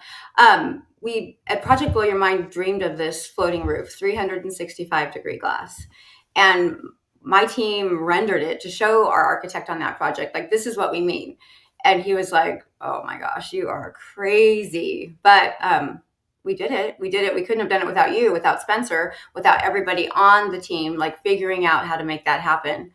Speaker 1: We at Project Blow Your Mind dreamed of this floating roof, 365-degree glass, and my team rendered it to show our architect on that project, like, this is what we mean. And he was like, oh my gosh, you are crazy. But we did it. We did it. We couldn't have done it without you, without Spencer, without everybody on the team, like, figuring out how to make that happen.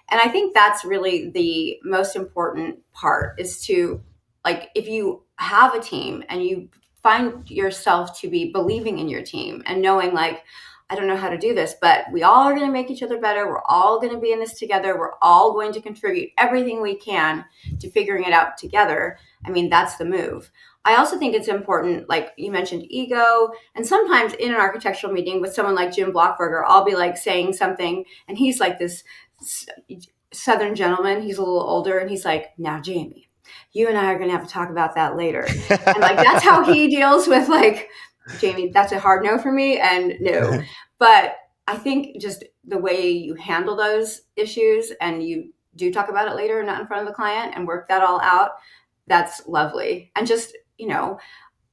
Speaker 1: And I think that's really the most important part, is to, like, if you have a team and you find yourself to be believing in your team and knowing, like, I don't know how to do this, but we all are going to make each other better. We're all going to be in this together. We're all going to contribute everything we can to figuring it out together. I mean, that's the move. I also think it's important, like you mentioned, ego. And sometimes in an architectural meeting with someone like Jim Blockberger, I'll be like saying something, and he's like this Southern gentleman. He's a little older, and he's like, now, Jaimee, you and I are going to have to talk about that later. And like, that's how he deals with, like, Jaimee, that's a hard no for me, and no. But I think just the way you handle those issues, and you do talk about it later, not in front of the client, and work that all out, that's lovely. And just,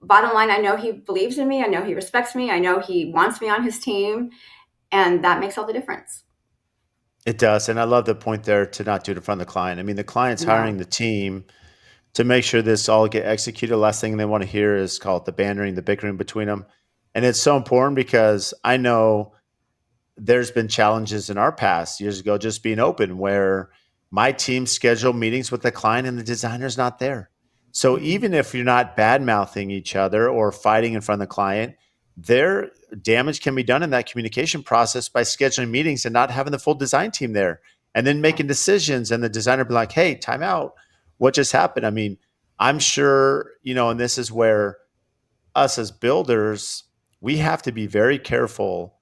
Speaker 1: bottom line, I know he believes in me. I know he respects me. I know he wants me on his team. And that makes all the difference.
Speaker 2: It does. And I love the point there to not do it in front of the client. I mean, the client's hiring
Speaker 1: No.
Speaker 2: the team to make sure this all get executed. The last thing they want to hear is called the bantering, the bickering between them. And it's so important because I know there's been challenges in our past years ago, just being open, where my team scheduled meetings with the client and the designer's not there. So
Speaker 1: Mm-hmm.
Speaker 2: even if you're not bad mouthing each other or fighting in front of the client, there damage can be done in that communication process by scheduling meetings and not having the full design team there, and then
Speaker 1: Yeah.
Speaker 2: making decisions, and the designer be like, hey, time out, what just happened? I mean, I'm sure, and this is where us as builders, we have to be very careful.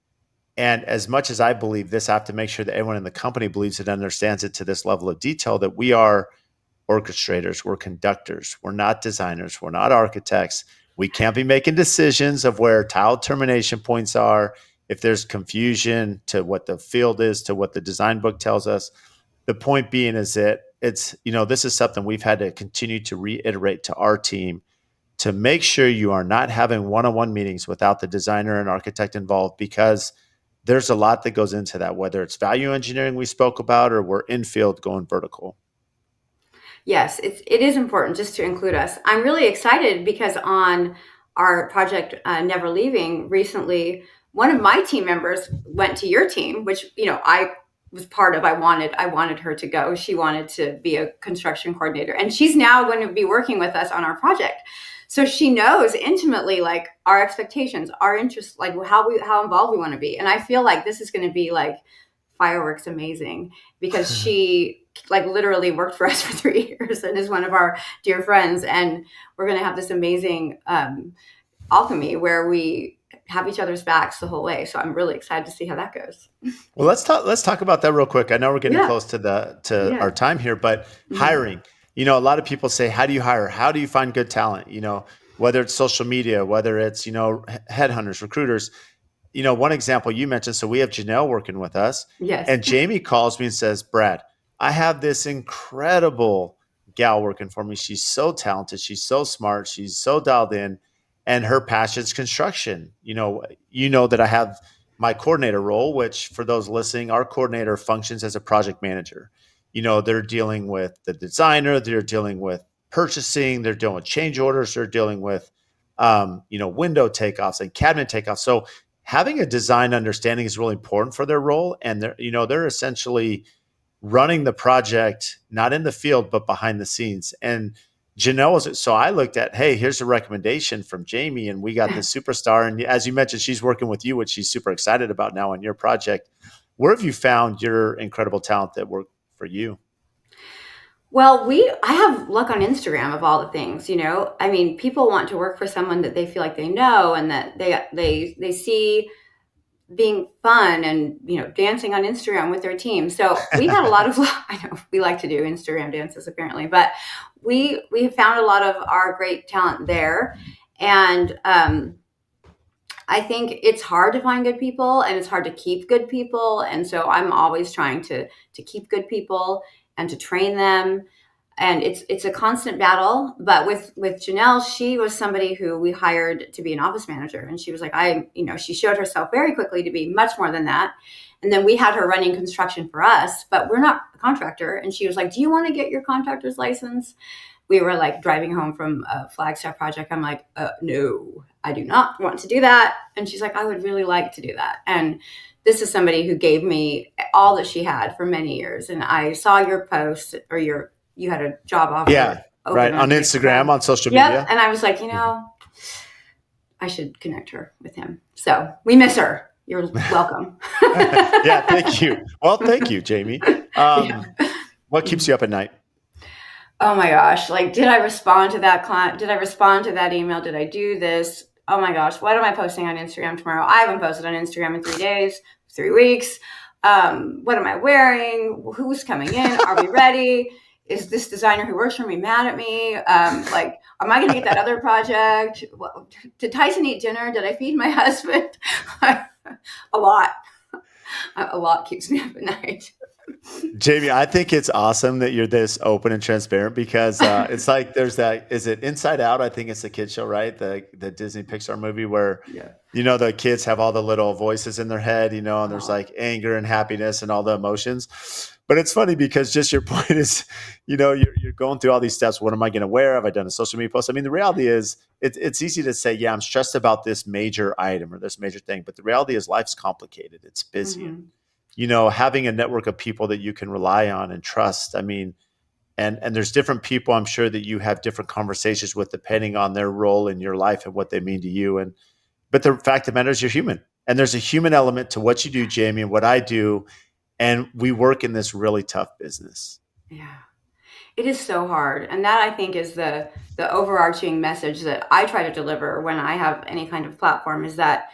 Speaker 2: And as much as I believe this, I have to make sure that everyone in the company believes it, understands it to this level of detail, that we are orchestrators, we're conductors, we're not designers, we're not architects. We can't be making decisions of where tile termination points are, if there's confusion to what the field is, to what the design book tells us. The point being is that this is something we've had to continue to reiterate to our team, to make sure you are not having one-on-one meetings without the designer and architect involved, because there's a lot that goes into that, whether it's value engineering we spoke about, or we're in field going vertical.
Speaker 1: Yes, it is important just to include us. I'm really excited because on our project, Never Leaving, recently, one of my team members went to your team, which, I was part of. I wanted her to go. She wanted to be a construction coordinator, and she's now going to be working with us on our project. So she knows intimately, like, our expectations, our interests, like how involved we want to be. And I feel like this is going to be like fireworks amazing, because she, like, literally worked for us for 3 years and is one of our dear friends. And we're going to have this amazing alchemy where we have each other's backs the whole way. So I'm really excited to see how that goes.
Speaker 2: Well, let's talk about that real quick. I know we're getting
Speaker 1: Yeah.
Speaker 2: close to our
Speaker 1: Yeah.
Speaker 2: time here, but
Speaker 1: Mhm.
Speaker 2: hiring. A lot of people say, how do you hire? How do you find good talent? Whether it's social media, whether it's headhunters, recruiters. One example you mentioned, so we have Janelle working with us,
Speaker 1: Yes.
Speaker 2: and Jaimee calls me and says, Brad, I have this incredible gal working for me. She's so talented. She's so smart. She's so dialed in, and her passion's construction. You know that I have my coordinator role, which, for those listening, our coordinator functions as a project manager. They're dealing with the designer, they're dealing with purchasing, they're dealing with change orders, they're dealing with window takeoffs and cabinet takeoffs. So having a design understanding is really important for their role, and they're essentially running the project not in the field but behind the scenes. And Janelle was, so I looked at, hey, here's a recommendation from Jaimee, and we got this superstar. And as you mentioned, she's working with you, which she's super excited about now on your project. Where have you found your incredible talent that worked for you?
Speaker 1: Well, I have luck on Instagram of all the things, you know. I mean, people want to work for someone that they feel like they know and that they see being fun and, you know, dancing on Instagram with their team. So we had a lot of I know we like to do Instagram dances apparently, but we found a lot of our great talent there. And I think it's hard to find good people and it's hard to keep good people. And so I'm always trying to keep good people and to train them. And it's a constant battle. But with Janelle, she was somebody who we hired to be an office manager. And she was like, she showed herself very quickly to be much more than that. And then we had her running construction for us, but we're not a contractor. And she was like, do you want to get your contractor's license? We were like driving home from a Flagstaff project. I'm like, no, I do not want to do that. And she's like, I would really like to do that. And this is somebody who gave me all that she had for many years. And I saw your post or you had a job offer
Speaker 2: Yeah,
Speaker 1: open
Speaker 2: right.
Speaker 1: on
Speaker 2: On Instagram,
Speaker 1: Instagram.
Speaker 2: on social
Speaker 1: Yep.
Speaker 2: media.
Speaker 1: And I was like,
Speaker 2: Mhm.
Speaker 1: I should connect her with him. So we miss her. You're welcome.
Speaker 2: Yeah, thank you. Well, thank you, Jaimee.
Speaker 1: Yeah.
Speaker 2: What keeps you up at night?
Speaker 1: Oh my gosh. Like, did I respond to that client? Did I respond to that email? Did I do this? Oh my gosh. What am I posting on Instagram tomorrow? I haven't posted on Instagram in 3 days, 3 weeks. What am I wearing? Who's coming in? Are we ready? Is this designer who works for me mad at me? Like, am I going to get that other project? Did Tyson eat dinner? Did I feed my husband? A lot. A lot keeps me up at night.
Speaker 2: Jaimee, I think it's awesome that you're this open and transparent because it's like there's that. Is it Inside Out? I think it's the kid show, right? The Disney Pixar movie where
Speaker 1: Yeah.
Speaker 2: the kids have all the little voices in their head, and there's
Speaker 1: Oh,
Speaker 2: like anger and happiness and all the emotions. But it's funny because just your point is, you're going through all these steps. What am I going to wear? Have I done a social media post? I mean, the reality is, it's easy to say, yeah, I'm stressed about this major item or this major thing. But the reality is, life's complicated. It's busy, and
Speaker 1: mhm.
Speaker 2: having a network of people that you can rely on and trust. I mean, and there's different people. I'm sure that you have different conversations with depending on their role in your life and what they mean to you. And but the fact of the matter is, you're human, and there's a human element to what you do, Jaimee, and what I do, and we work in this really tough business.
Speaker 1: Yeah. It is so hard. And that I think is the overarching message that I try to deliver when I have any kind of platform is that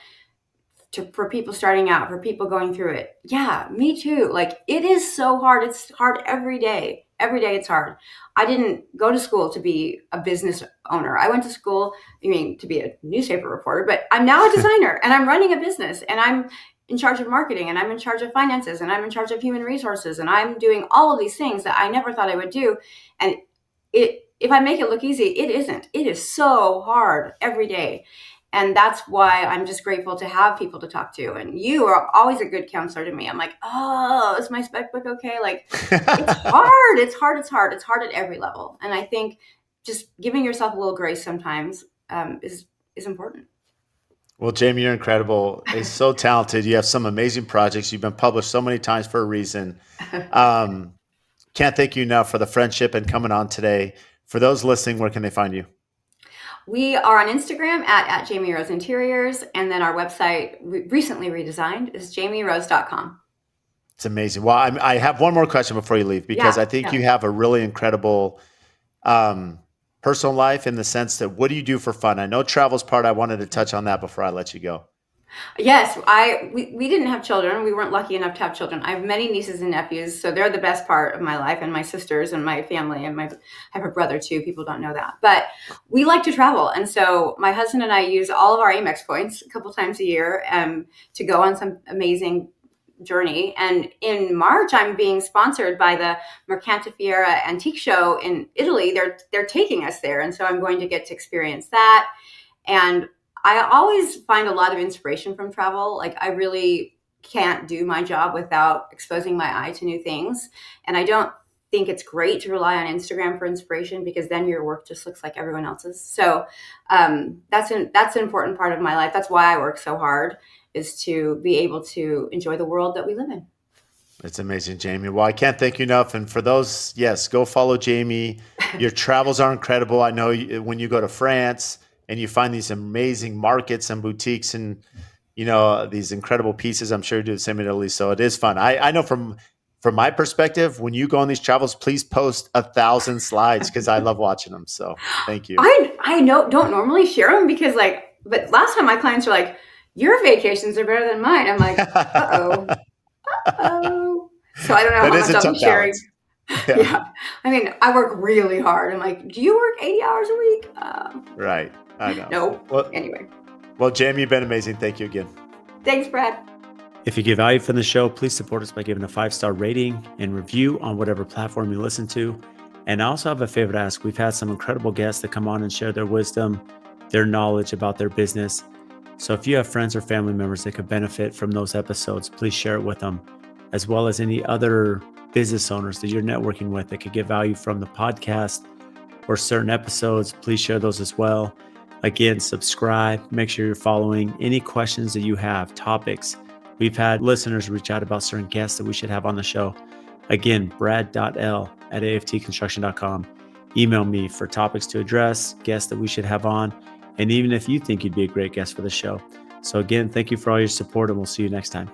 Speaker 1: for people starting out, for people going through it. Yeah, me too. Like it is so hard. It's hard every day. Every day it's hard. I didn't go to school to be a business owner. I went to school, to be a newspaper reporter, but I'm now a designer and I'm running a business and I'm in charge of marketing and I'm in charge of finances and I'm in charge of human resources and I'm doing all of these things that I never thought I would do. And if I make it look easy, it isn't. It is so hard every day. And that's why I'm just grateful to have people to talk to. And you are always a good counselor to me. I'm like, oh, is my spec book okay? Like, it's hard. It's hard. It's hard. It's hard at every level. And I think just giving yourself a little grace sometimes is important.
Speaker 2: Well, Jaimee, you're incredible. It's so talented. You have some amazing projects. You've been published so many times for a reason. Um, can't thank you enough for the friendship and coming on today. For those listening, where can they find you?
Speaker 1: We are on Instagram at Jaimee Rose Interiors. And then our website, recently redesigned, is jaimeerose.com.
Speaker 2: It's amazing. Well, I have one more question before you leave because
Speaker 1: Yeah.
Speaker 2: I think
Speaker 1: Yeah.
Speaker 2: you have a really incredible um, personal life in the sense that what do you do for fun? I know travel's part. I wanted to touch on that before I let you go.
Speaker 1: Yes, we didn't have children. We weren't lucky enough to have children. I have many nieces and nephews, so they're the best part of my life, and my sisters and my family, and I have a brother too. People don't know that, but we like to travel, and so my husband and I use all of our Amex points a couple times a year to go on some amazing journey. And in March, I'm being sponsored by the Mercantifiera Antique Show in Italy. They're taking us there, and so I'm going to get to experience that. And I always find a lot of inspiration from travel. Like I really can't do my job without exposing my eye to new things. And I don't think it's great to rely on Instagram for inspiration because then your work just looks like everyone else's. So that's an important part of my life. That's why I work so hard, is to be able to enjoy the world that we live in.
Speaker 2: It's amazing, Jaimee. Well, I can't thank you enough. And for those, yes, go follow Jaimee. Your travels are incredible. I know when you go to France and you find these amazing markets and boutiques and these incredible pieces. I'm sure you do the same in Italy. So it is fun. I know from my perspective, when you go on these travels, please post 1,000 slides because I love watching them. So thank you.
Speaker 1: I don't normally share them because but last time my clients were like, your vacations are better than mine. I'm like, uh-oh. So I don't know
Speaker 2: That
Speaker 1: how
Speaker 2: is
Speaker 1: much
Speaker 2: a
Speaker 1: I'll be
Speaker 2: tough
Speaker 1: sharing.
Speaker 2: balance. Yeah.
Speaker 1: Yeah. I mean, I work really hard. I'm like, do you work 80 hours a week?
Speaker 2: Right. I know.
Speaker 1: No.
Speaker 2: Well,
Speaker 1: Anyway,
Speaker 2: Jaimee, you've been amazing. Thank you again.
Speaker 1: thanks, Brad.
Speaker 3: If you get value from the show, please support us by giving a 5-star rating and review on whatever platform you listen to. And I also have a favor to ask. We've had some incredible guests that come on and share their wisdom, their knowledge about their business. So if you have friends or family members that could benefit from those episodes, please share it with them, as well as any other business owners that you're networking with that could get value from the podcast or certain episodes. Please share those as well. Again, subscribe, make sure you're following. Any questions that you have, topics. We've had listeners reach out about certain guests that we should have on the show. Again, brad.l@aftconstruction.com. Email me for topics to address, guests that we should have on, and even if you think you'd be a great guest for the show. So again, thank you for all your support, and we'll see you next time.